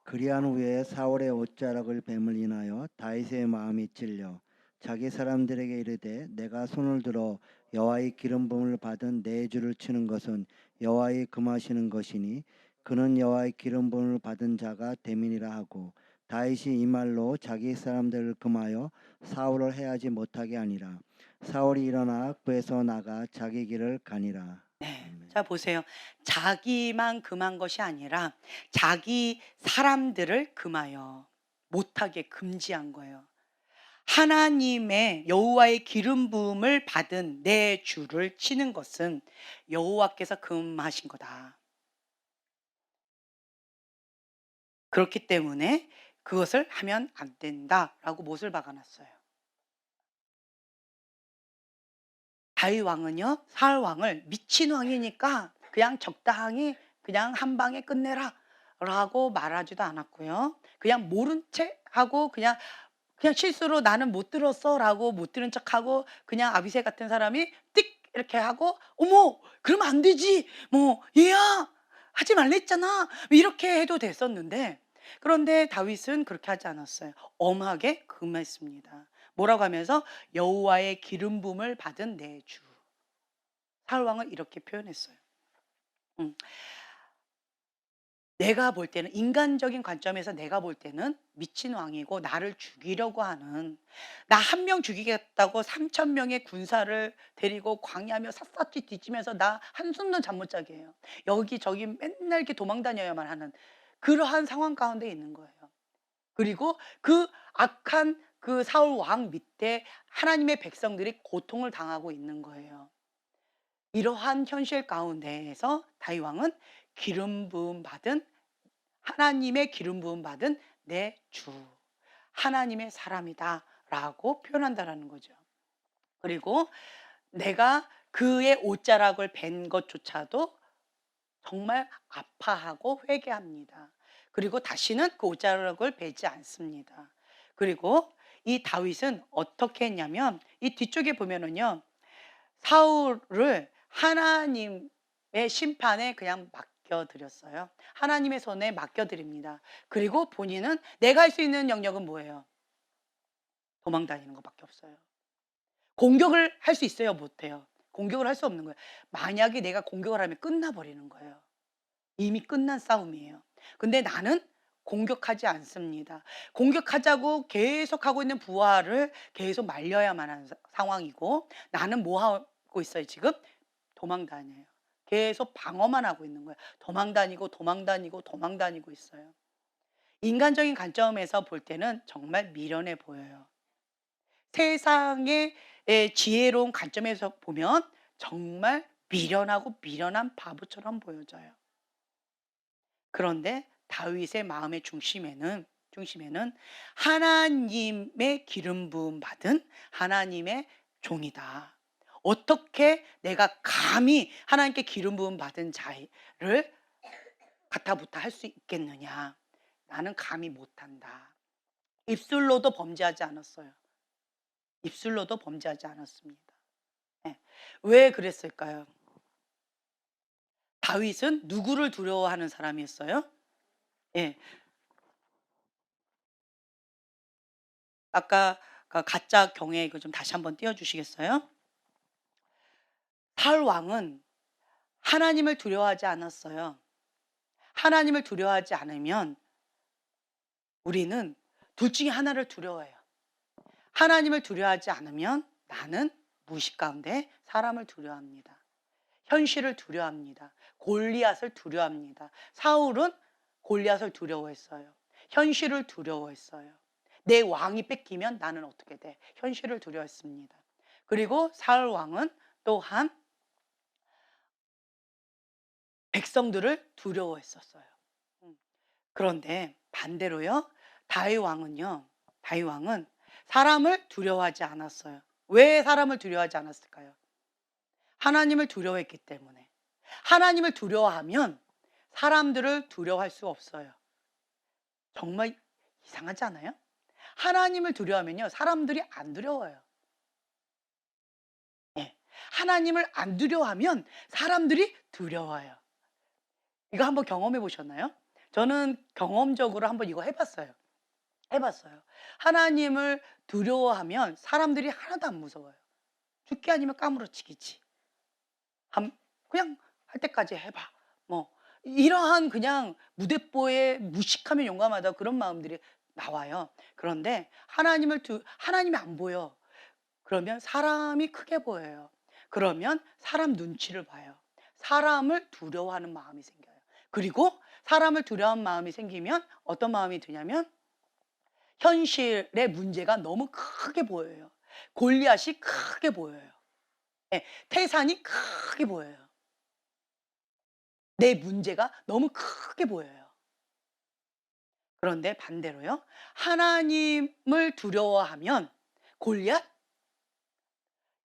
그리한 후에 사울의 옷자락을 뱀을 인하여 다윗의 마음이 찔려 자기 사람들에게 이르되 내가 손을 들어 여호와의 기름 부음을 받은 내 주를 치는 것은 여호와의 금하시는 것이니 그는 여호와의 기름 부음을 받은 자가 됨이니라 하고 다윗이 이 말로 자기 사람들을 금하여 사울을 해하지 못하게 하니라. 사울이 일어나 그에서 나가 자기 길을 가니라. 네. 아멘. 자, 보세요. 자기만 금한 것이 아니라 자기 사람들을 금하여 못하게 금지한 거예요. 하나님의 여호와의 기름 부음을 받은 내 주를 치는 것은 여호와께서 금하신 거다. 그렇기 때문에 그것을 하면 안 된다라고 못을 박아놨어요. 다윗 왕은요, 사울 왕을 미친 왕이니까 그냥 적당히 그냥 한 방에 끝내라라고 말하지도 않았고요. 그냥 모른 체 하고 그냥 실수로 나는 못 들었어라고 못 들은 척하고 그냥 아비새 같은 사람이 띡 이렇게 하고 어머 그러면 안 되지 뭐 얘야 하지 말랬잖아 뭐 이렇게 해도 됐었는데 그런데 다윗은 그렇게 하지 않았어요. 엄하게 금했습니다. 뭐라고 하면서 여호와의 기름 부음을 받은 내 주. 사울 왕은 이렇게 표현했어요. 음. 내가 볼 때는 인간적인 관점에서 내가 볼 때는 미친 왕이고 나를 죽이려고 하는 나 한 명 죽이겠다고 3,000명의 군사를 데리고 광야며 샅샅이 뒤지면서 나 한숨도 잠 못 자게 해요. 여기저기 맨날 이렇게 도망 다녀야만 하는 그러한 상황 가운데 있는 거예요. 그리고 그 악한 그 사울 왕 밑에 하나님의 백성들이 고통을 당하고 있는 거예요. 이러한 현실 가운데에서 다윗 왕은 기름 부음 받은 하나님의 기름 부음 받은 내 주, 하나님의 사람이다라고 표현한다라는 거죠. 그리고 내가 그의 옷자락을 벤 것조차도 정말 아파하고 회개합니다. 그리고 다시는 그 옷자락을 베지 않습니다. 그리고 이 다윗은 어떻게 했냐면 이 뒤쪽에 보면은요. 사울을 하나님의 심판에 그냥 맡겨드렸어요. 하나님의 손에 맡겨드립니다. 그리고 본인은 내가 할 수 있는 영역은 뭐예요? 도망 다니는 것밖에 없어요. 공격을 할 수 있어요? 못해요? 공격을 할 수 없는 거예요. 만약에 내가 공격을 하면 끝나버리는 거예요. 이미 끝난 싸움이에요. 근데 나는 공격하지 않습니다. 공격하자고 계속하고 있는 부하를 계속 말려야만 하는 상황이고 나는 뭐 하고 있어요 지금? 도망 다녀요. 계속 방어만 하고 있는 거예요. 도망 다니고 도망 다니고 도망 다니고 있어요. 인간적인 관점에서 볼 때는 정말 미련해 보여요. 세상의 지혜로운 관점에서 보면 정말 미련하고 미련한 바보처럼 보여져요. 그런데 다윗의 마음의 중심에는 하나님의 기름 부음 받은 하나님의 종이다. 어떻게 내가 감히 하나님께 기름 부음 받은 자를 가타부타 할 수 있겠느냐? 나는 감히 못한다. 입술로도 범죄하지 않았어요. 입술로도 범죄하지 않았습니다. 예. 왜 그랬을까요? 다윗은 누구를 두려워하는 사람이었어요? 예. 아까 그 가짜 경외 이거 좀 다시 한번 띄워 주시겠어요? 사울 왕은 하나님을 두려워하지 않았어요. 하나님을 두려워하지 않으면 우리는 둘 중에 하나를 두려워해요. 하나님을 두려워하지 않으면 나는 무의식 가운데 사람을 두려워합니다. 현실을 두려워합니다. 골리앗을 두려워합니다. 사울은 골리앗을 두려워했어요. 현실을 두려워했어요. 내 왕이 뺏기면 나는 어떻게 돼? 현실을 두려워했습니다. 그리고 사울 왕은 또한 백성들을 두려워했었어요. 음. 그런데 반대로요. 다윗 왕은 사람을 두려워하지 않았어요. 왜 사람을 두려워하지 않았을까요? 하나님을 두려워했기 때문에. 하나님을 두려워하면 사람들을 두려워할 수 없어요. 정말 이상하지 않아요? 하나님을 두려워하면요. 사람들이 안 두려워요. 예. 하나님을 안 두려워하면 사람들이 두려워요. 이거 한번 경험해 보셨나요? 저는 경험적으로 한번 이거 해봤어요. 해봤어요. 하나님을 두려워하면 사람들이 하나도 안 무서워요. 죽기 아니면 까무러치기지. 그냥 할 때까지 해봐. 뭐 이러한 그냥 무대뽀에 무식하면 용감하다 그런 마음들이 나와요. 그런데 하나님이 안 보여. 그러면 사람이 크게 보여요. 그러면 사람 눈치를 봐요. 사람을 두려워하는 마음이 생겨요. 그리고 사람을 두려워하는 마음이 생기면 어떤 마음이 드냐면 현실의 문제가 너무 크게 보여요. 골리앗이 크게 보여요. 예, 태산이 크게 보여요. 내 문제가 너무 크게 보여요. 그런데 반대로요. 하나님을 두려워하면 골리앗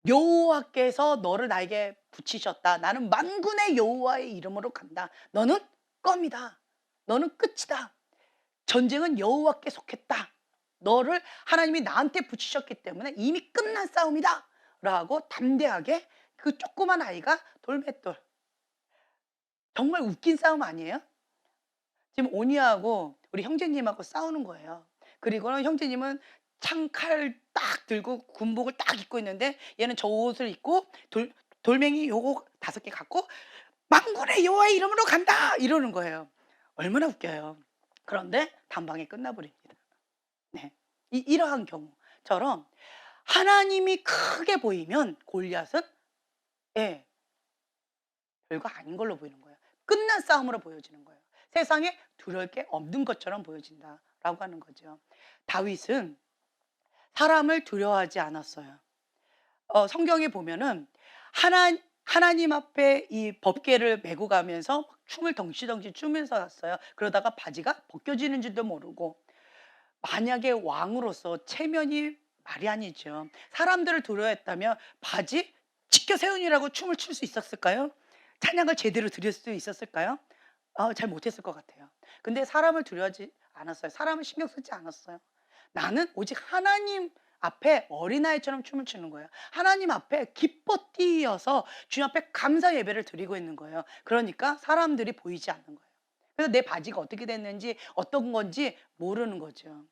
여호와께서 너를 나에게 붙이셨다. 나는 만군의 여호와의 이름으로 간다. 너는 껌이다. 너는 끝이다. 전쟁은 여호와께 속했다. 너를 하나님이 나한테 붙이셨기 때문에 이미 끝난 싸움이다. 라고 담대하게 그 조그만 아이가 돌맷돌. 정말 웃긴 싸움 아니에요? 지금 오니하고 우리 형제님하고 싸우는 거예요. 그리고는 형제님은 창칼 딱 들고 군복을 딱 입고 있는데 얘는 저 옷을 입고 돌멩이 요거 5개 갖고 "만군의 여호와의 이름으로 간다." 이러는 거예요. 얼마나 웃겨요. 그런데 단방에 끝나버립니다. 네. 이러한 경우처럼 하나님이 크게 보이면 골리앗은 예 별거 아닌 걸로 보이는 거예요. 끝난 싸움으로 보여지는 거예요. 세상에 두려울 게 없는 것처럼 보여진다라고 하는 거죠. 다윗은 사람을 두려워하지 않았어요. 성경에 보면은 하나님 앞에 이 법궤를 메고 가면서 막 춤을 덩실덩실 추면서 갔어요. 그러다가 바지가 벗겨지는 줄도 모르고 만약에 왕으로서 체면이 말이 아니죠. 사람들을 두려워했다면 바지 지켜 세우니라고 춤을 출 수 있었을까요? 찬양을 제대로 드릴 수 있었을까요? 잘 못했을 것 같아요. 근데 사람을 두려워하지 않았어요. 사람을 신경 쓰지 않았어요. 나는 오직 하나님 앞에 어린아이처럼 춤을 추는 거예요. 하나님 앞에 기뻐 뛰어서 주님 앞에 감사 예배를 드리고 있는 거예요. 그러니까 사람들이 보이지 않는 거예요. 그래서 내 바지가 어떻게 됐는지 어떤 건지 모르는 거죠.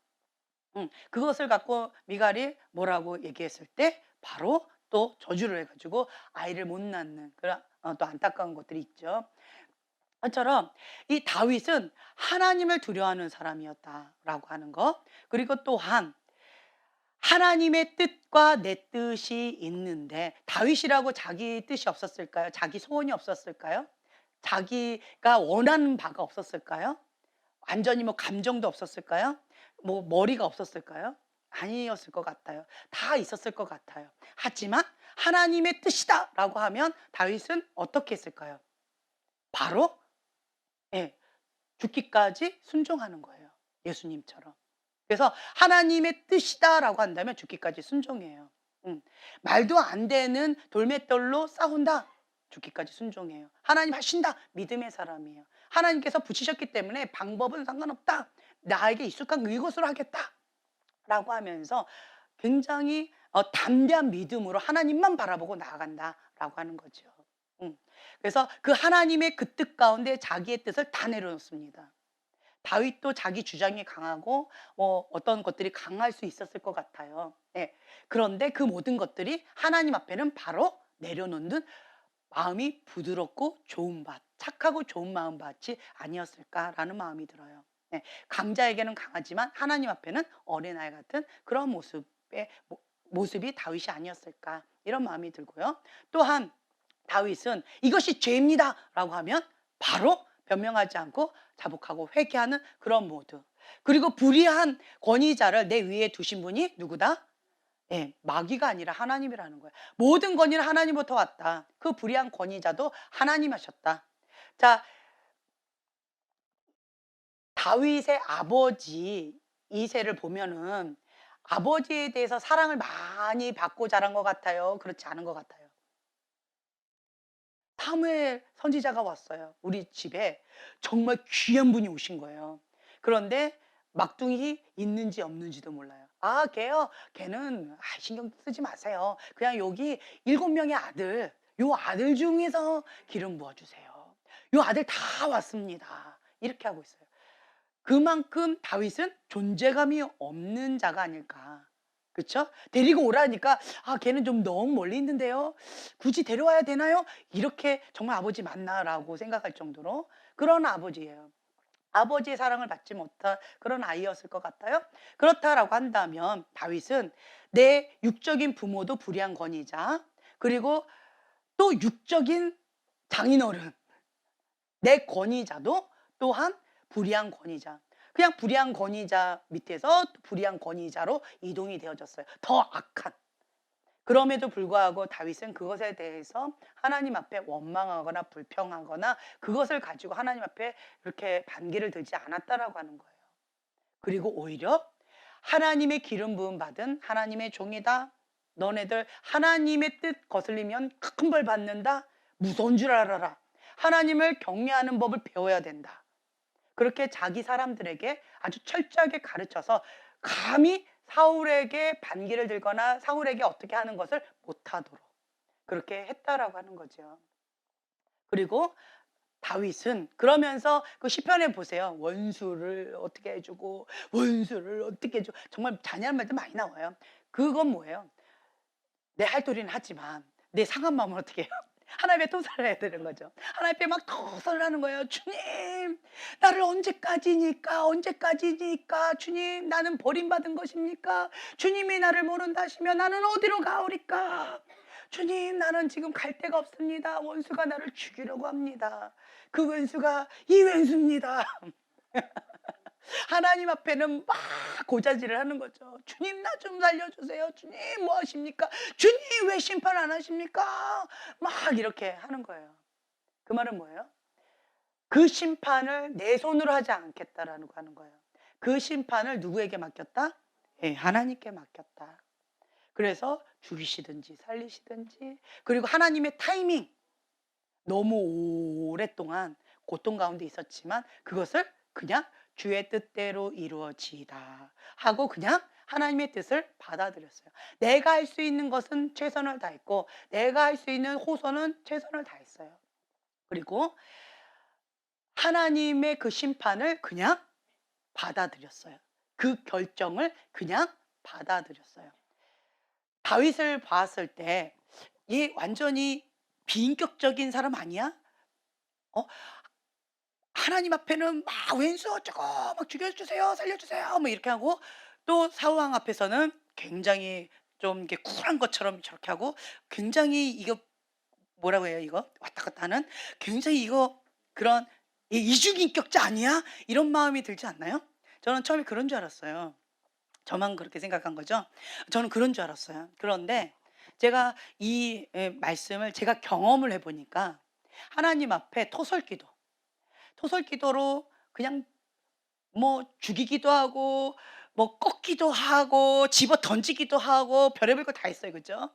그것을 갖고 미갈이 뭐라고 얘기했을 때 바로 또 저주를 해 가지고 아이를 못 낳는 그런 또 안타까운 것들이 있죠. 것처럼 이 다윗은 하나님을 두려워하는 사람이었다라고 하는 것. 그리고 또한 하나님의 뜻과 내 뜻이 있는데 다윗이라고 자기 뜻이 없었을까요? 자기 소원이 없었을까요? 자기가 원하는 바가 없었을까요? 완전히 뭐 감정도 없었을까요? 뭐 머리가 없었을까요? 아니었을 것 같아요. 다 있었을 것 같아요. 하지만 하나님의 뜻이다라고 하면 다윗은 어떻게 했을까요? 바로 예, 죽기까지 순종하는 거예요. 예수님처럼. 그래서 하나님의 뜻이다라고 한다면 죽기까지 순종해요. 말도 안 되는 돌맷돌로 싸운다. 죽기까지 순종해요. 하나님 하신다. 믿음의 사람이에요. 하나님께서 붙이셨기 때문에 방법은 상관없다. 나에게 익숙한 이것으로 하겠다. 라고 하면서 굉장히 담대한 믿음으로 하나님만 바라보고 나아간다라고 하는 거죠. 음. 그래서 그 하나님의 그 뜻 가운데 자기의 뜻을 다 내려놓습니다. 다윗도 자기 주장이 강하고 어떤 것들이 강할 수 있었을 것 같아요. 예. 그런데 그 모든 것들이 하나님 앞에는 바로 내려놓는 마음이 부드럽고 좋은 밭, 착하고 좋은 마음밭이 아니었을까라는 마음이 들어요. 예. 강자에게는 강하지만 하나님 앞에는 어린아이 같은 그런 모습 모습이 다윗이 아니었을까 이런 마음이 들고요. 또한 다윗은 이것이 죄입니다라고 하면 바로 변명하지 않고 자복하고 회개하는 그런 모드. 그리고 불의한 권위자를 내 위에 두신 분이 누구다? 예, 마귀가 아니라 하나님이라는 거예요. 모든 권위는 하나님부터 왔다. 그 불의한 권위자도 하나님 하셨다. 자, 다윗의 아버지 이세를 보면은 아버지에 대해서 사랑을 많이 받고 자란 것 같아요? 그렇지 않은 것 같아요? 사무엘 선지자가 왔어요. 우리 집에 정말 귀한 분이 오신 거예요. 그런데 막둥이 있는지 없는지도 몰라요. "아 걔요? 걔는 신경 쓰지 마세요. 그냥 여기 7명의 아들, 요 아들 중에서 기름 부어 주세요. 요 아들 다 왔습니다." 이렇게 하고 있어요. 그만큼 다윗은 존재감이 없는 자가 아닐까. 그쵸? 데리고 오라니까 '아 걔는 좀 너무 멀리 있는데요. 굳이 데려와야 되나요?' 이렇게 '정말 아버지 맞나?'라고 생각할 정도로 그런 아버지예요. 아버지의 사랑을 받지 못한 그런 아이였을 것 같아요. 그렇다라고 한다면 다윗은 내 육적인 부모도 불의한 권위자, 그리고 또 육적인 장인어른, 내 권위자도 또한 불의한 권위자. 그냥 불의한 권위자 밑에서 또 불의한 권위자로 이동이 되어졌어요. 더 악한. 그럼에도 불구하고 다윗은 그것에 대해서 하나님 앞에 원망하거나 불평하거나 그것을 가지고 하나님 앞에 이렇게 반기를 들지 않았다라고 하는 거예요. 그리고 오히려 하나님의 기름 부음 받은 하나님의 종이다. 너네들 하나님의 뜻 거슬리면 큰 벌 받는다. 무서운 줄 알아라. 하나님을 경외하는 법을 배워야 된다. 그렇게 자기 사람들에게 아주 철저하게 가르쳐서 감히 사울에게 반기를 들거나 사울에게 어떻게 하는 것을 못하도록 그렇게 했다라고 하는 거죠. 그리고 다윗은 그러면서 그 시편에 보세요. 원수를 어떻게 해주고 원수를 어떻게 해주고 정말 잔인한 말도 많이 나와요. 그건 뭐예요? 내 할 도리는 하지만 내 상한 마음은 어떻게 해요? 하나님의 토설을 해야 되는 거죠. 하나님 앞에 막 토설을 하는 거예요. 주님, 나를 언제까지니까? 주님, 나는 버림받은 것입니까? 주님이 나를 모른다 하시면 나는 어디로 가오리까? 주님, 나는 지금 갈 데가 없습니다. 원수가 나를 죽이려고 합니다. 그 원수가 이 원수입니다. 하나님 앞에는 막 고자질을 하는 거죠. 주님 나 좀 살려주세요. 주님 뭐 하십니까? 주님 왜 심판 안 하십니까? 막 이렇게 하는 거예요. 그 말은 뭐예요? 그 심판을 내 손으로 하지 않겠다라는 거 하는 거예요. 그 심판을 누구에게 맡겼다? 예, 하나님께 맡겼다. 그래서 죽이시든지 살리시든지, 그리고 하나님의 타이밍, 너무 오랫동안 고통 가운데 있었지만 그것을 그냥 주의 뜻대로 이루어지이다 하고 그냥 하나님의 뜻을 받아들였어요. 내가 할 수 있는 것은 최선을 다했고 내가 할 수 있는 호소는 최선을 다했어요. 그리고 하나님의 그 심판을 그냥 받아들였어요. 그 결정을 그냥 받아들였어요. 다윗을 봤을 때 얘 완전히 비인격적인 사람 아니야? 어? 하나님 앞에는 막 왼수 어쩌고 막 죽여주세요, 살려주세요, 뭐 이렇게 하고 또 사우왕 앞에서는 굉장히 좀 이렇게 쿨한 것처럼 저렇게 하고 굉장히 이거 뭐라고 해요, 이거? 왔다 갔다 하는 굉장히 이거 그런 이중인격자 아니야? 이런 마음이 들지 않나요? 저는 처음에 그런 줄 알았어요. 저만 그렇게 생각한 거죠? 저는 그런 줄 알았어요. 그런데 제가 이 말씀을 제가 경험을 해 보니까 하나님 앞에 토설기도로 그냥 뭐 죽이기도 하고 뭐 꺾기도 하고 집어 던지기도 하고 별의별 거 다 했어요. 그죠?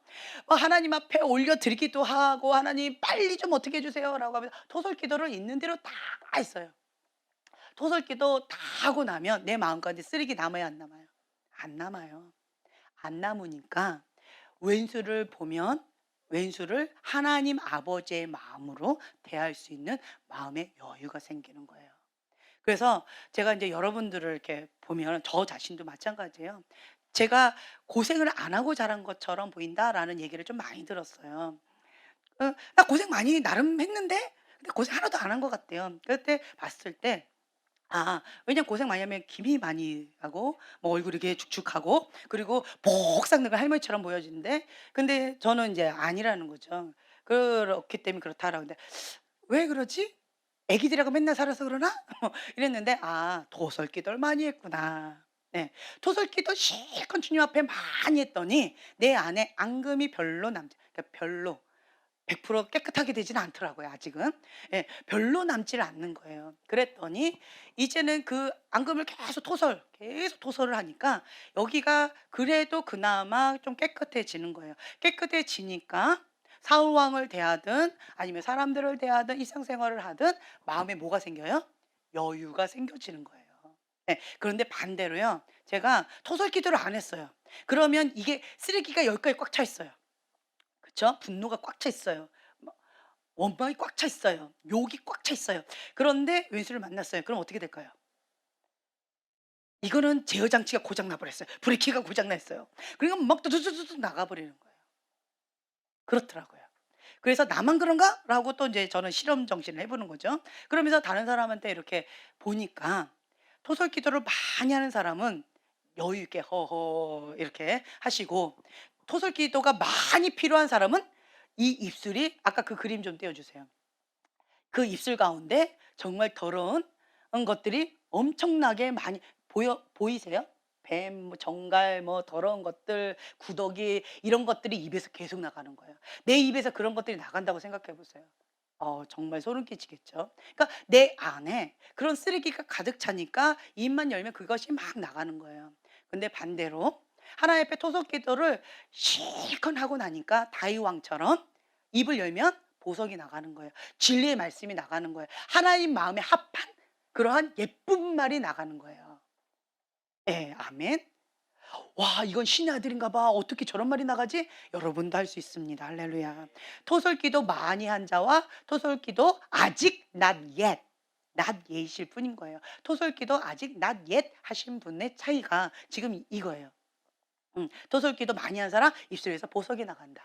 뭐 하나님 앞에 올려드리기도 하고 "하나님 빨리 좀 어떻게 해 주세요."라고 하면서 토설기도를 있는 대로 다 했어요. 토설기도 다 하고 나면 내 마음 가운데 쓰레기 남아요, 안 남아요? 안 남아요. 안 남으니까 왼수를 보면 왼수를 하나님 아버지의 마음으로 대할 수 있는 마음의 여유가 생기는 거예요. 그래서 제가 이제 여러분들을 이렇게 보면 저 자신도 마찬가지예요. 제가 '고생을 안 하고 자란 것처럼 보인다.'라는 얘기를 좀 많이 들었어요. '나 고생 많이 나름 했는데 근데 고생 하나도 안 한 것 같대요.' 그때 봤을 때 왜냐면 고생 많이 하면 김이 많이 가고 뭐 얼굴이 이렇게 축축하고 그리고 복싹 늙은 할머니처럼 보여지는데 근데 저는 인제 아니라는 거죠. 그렇기 때문에 그렇다라고 근데 '왜 그러지? 애기들하고 맨날 살아서 그러나?' 이랬는데 '아 토설기도를 많이 했구나.' 네. 토설기도 실컷 주님 앞에 많이 했더니 내 안에 앙금이 별로 남지 그러니까 별로 100% 깨끗하게 되지는 않더라고요 아직은. 예. 별로 남지를 않는 거예요. 그랬더니 이제는 그 앙금을 계속 토설을 하니까 여기가 그래도 그나마 좀 깨끗해지는 거예요. 깨끗해지니까 사울 왕을 대하든 아니면 사람들을 대하든 일상생활을 하든 마음에 뭐가 생겨요? 여유가 생겨지는 거예요. 예. 그런데 반대로요. 제가 토설 기도를 안 했어요. 그러면 이게 쓰레기가 여기까지 꽉 차 있어요. 그쵸? 분노가 꽉 차 있어요. 뭐 원망이 꽉 차 있어요. 욕이 꽉 차 있어요. 그런데 왼수를 만났어요. 그럼 어떻게 될까요? 이거는 제어 장치가 고장 나 버렸어요. 브레이크가 고장 났어요. 그러니까 막 두두두두두 나가 버리는 거예요. 그렇더라고요. 그래서 '나만 그런가?'라고 또 인제 저는 실험 정신을 해 보는 거죠. 그러면서 다른 사람한테 이렇게 보니까 토설 기도를 많이 하는 사람은 여유 있게 "허허." 이렇게 하시고 토설 기도가 많이 필요한 사람은 이 입술이 아까 그 그림 좀 띄워 주세요. 그 입술 가운데 정말 더러운 것들이 엄청나게 많이 보이세요? 뱀, 뭐 정갈, 뭐 더러운 것들, 구더기 이런 것들이 입에서 계속 나가는 거예요. 내 입에서 그런 것들이 나간다고 생각해 보세요. 정말 소름 끼치겠죠. 그러니까 내 안에 그런 쓰레기가 가득 차니까 입만 열면 그것이 막 나가는 거예요. 근데 반대로 하나님 앞에 토속 기도를 실컷 하고 나니까 다윗 왕처럼 입을 열면 보석이 나가는 거예요. 진리의 말씀이 나가는 거예요. 하나님 마음에 합한 그러한 예쁜 말이 나가는 거예요. 예. 아멘. 와 이건 신의 아들인가 봐. 어떻게 저런 말이 나가지? 여러분도 할 수 있습니다. 할렐루야. 토설기도 많이 한 자와 토설기도 아직 not yet, not yet일 뿐인 거예요. 토설기도 아직 not yet 하신 분의 차이가 지금 이거예요. 토설기도 많이 한 사람 입술에서 보석이 나간다.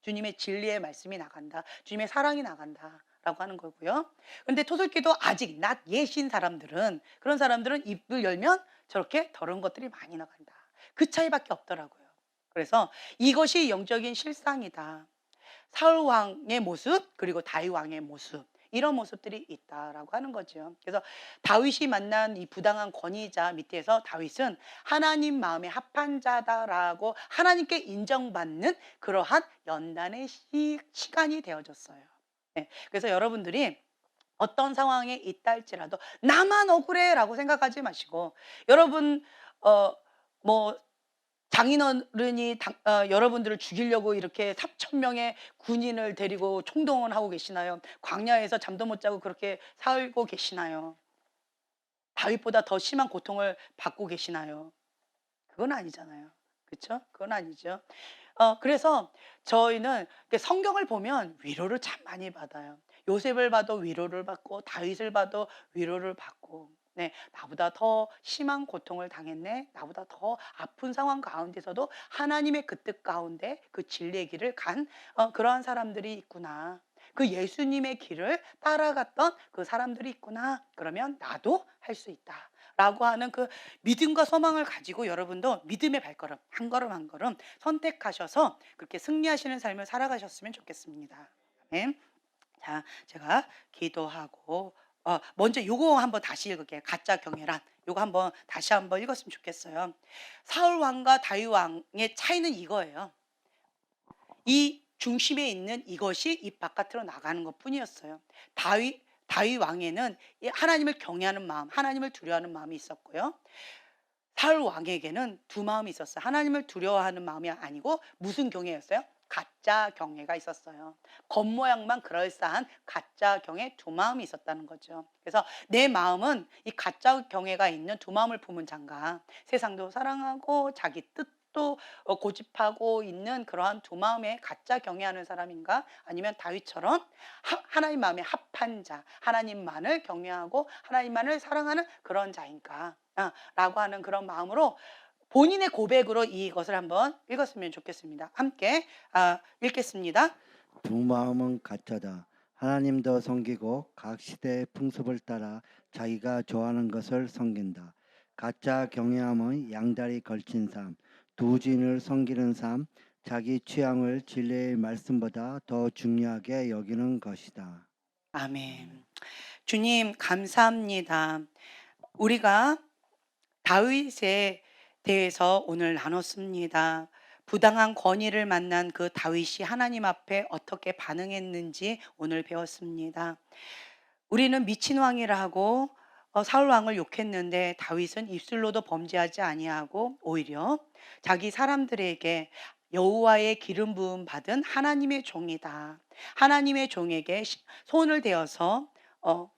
주님의 진리의 말씀이 나간다. 주님의 사랑이 나간다라고 하는 거고요. 근데 토설기도 아직 not yet인 사람들은 그런 사람들은 입을 열면 저렇게 더러운 것들이 많이 나간다. 그 차이밖에 없더라고요. 그래서 이것이 영적인 실상이다. 사울 왕의 모습 그리고 다윗 왕의 모습 이런 모습들이 있다라고 하는 거죠. 그래서 다윗이 만난 이 부당한 권위자 밑에서 다윗은 하나님 마음에 합한 자다라고 하나님께 인정받는 그러한 연단의 시간이 되어졌어요. 네. 그래서 여러분들이 어떤 상황에 있다 할지라도 '나만 억울해.'라고 생각하지 마시고 여러분 뭐 장인어른이 여러분들을 죽이려고 이렇게 3천 명의 군인을 데리고 총동원 하고 계시나요? 광야에서 잠도 못 자고 그렇게 살고 계시나요? 다윗보다 더 심한 고통을 받고 계시나요? 그건 아니잖아요. 그쵸? 그건 아니죠. 그래서 저희는 성경을 보면 위로를 참 많이 받아요. 요셉을 봐도 위로를 받고 다윗을 봐도 위로를 받고 네. '나보다 더 심한 고통을 당했네. 나보다 더 아픈 상황 가운데서도 하나님의 그 뜻 가운데 그 진리의 길을 간 그러한 사람들이 있구나. 그 예수님의 길을 따라갔던 그 사람들이 있구나. 그러면 나도 할 수 있다.'라고 하는 그 믿음과 소망을 가지고 여러분도 믿음의 발걸음 한 걸음 한 걸음 선택하셔서 그렇게 승리하시는 삶을 살아가셨으면 좋겠습니다. 아멘. 자, 제가 기도하고 먼저 요거 한번 다시 읽을게요. 가짜 경외란. 요거 한번 다시 한번 읽었으면 좋겠어요. 사울 왕과 다윗 왕의 차이는 이거예요. 이 중심에 있는 이것이 입 바깥으로 나가는 것뿐이었어요. 다윗 왕에는 이 하나님을 경외하는 마음, 하나님을 두려워하는 마음이 있었고요. 사울 왕에게는 두 마음이 있었어요. 하나님을 두려워하는 마음이 아니고 무슨 경외였어요? 가짜 경외가 있었어요. 겉모양만 그럴싸한 가짜 경외 두 마음이 있었다는 거죠. 그래서 내 마음은 이 가짜 경외가 있는 두 마음을 품은 자인가? 세상도 사랑하고 자기 뜻도 고집하고 있는 그러한 두 마음의 가짜 경외하는 사람인가? 아니면 다윗처럼 하나님 마음에 합한 자, 하나님만을 경외하고 하나님만을 사랑하는 그런 자인가? 라고 하는 그런 마음으로 본인의 고백으로 이것을 한번 읽었으면 좋겠습니다. 함께 읽겠습니다. 두 마음은 가짜다. 하나님도 섬기고 각 시대의 풍습을 따라 자기가 좋아하는 것을 섬긴다. 가짜 경외함은 양다리 걸친 삶, 두 주인을 섬기는 삶, 자기 취향을 진리의 말씀보다 더 중요하게 여기는 것이다. 아멘. 주님 감사합니다. 우리가 다윗에 대해서 오늘 나눴습니다. 부당한 권위를 만난 그 다윗이 하나님 앞에 어떻게 반응했는지 오늘 배웠습니다. 우리는 미친 왕이라 하고 사울 왕을 욕했는데 다윗은 입술로도 범죄하지 아니하고 오히려 자기 사람들에게 여호와의 기름 부음 받은 하나님의 종이다. 하나님의 종에게 손을 대어서 어,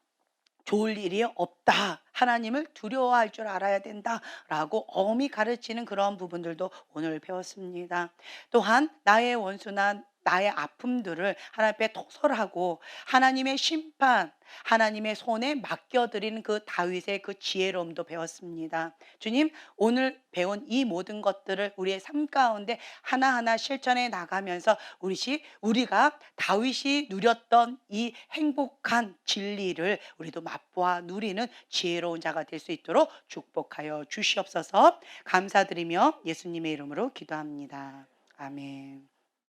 좋을 일이 없다. 하나님을 두려워할 줄 알아야 된다라고 엄히 가르치는 그런 부분들도 오늘 배웠습니다. 또한 나의 원수나 나의 아픔들을 하나님 앞에 토설하고 하나님의 심판, 하나님의 손에 맡겨드리는 그 다윗의 그 지혜로움도 배웠습니다. 주님, 오늘 배운 이 모든 것들을 우리의 삶 가운데 하나하나 실천해 나가면서 우리가 다윗이 누렸던 이 행복한 진리를 우리도 맛보아 누리는 지혜로운 자가 될 수 있도록 축복하여 주시옵소서. 감사드리며 예수님의 이름으로 기도합니다. 아멘.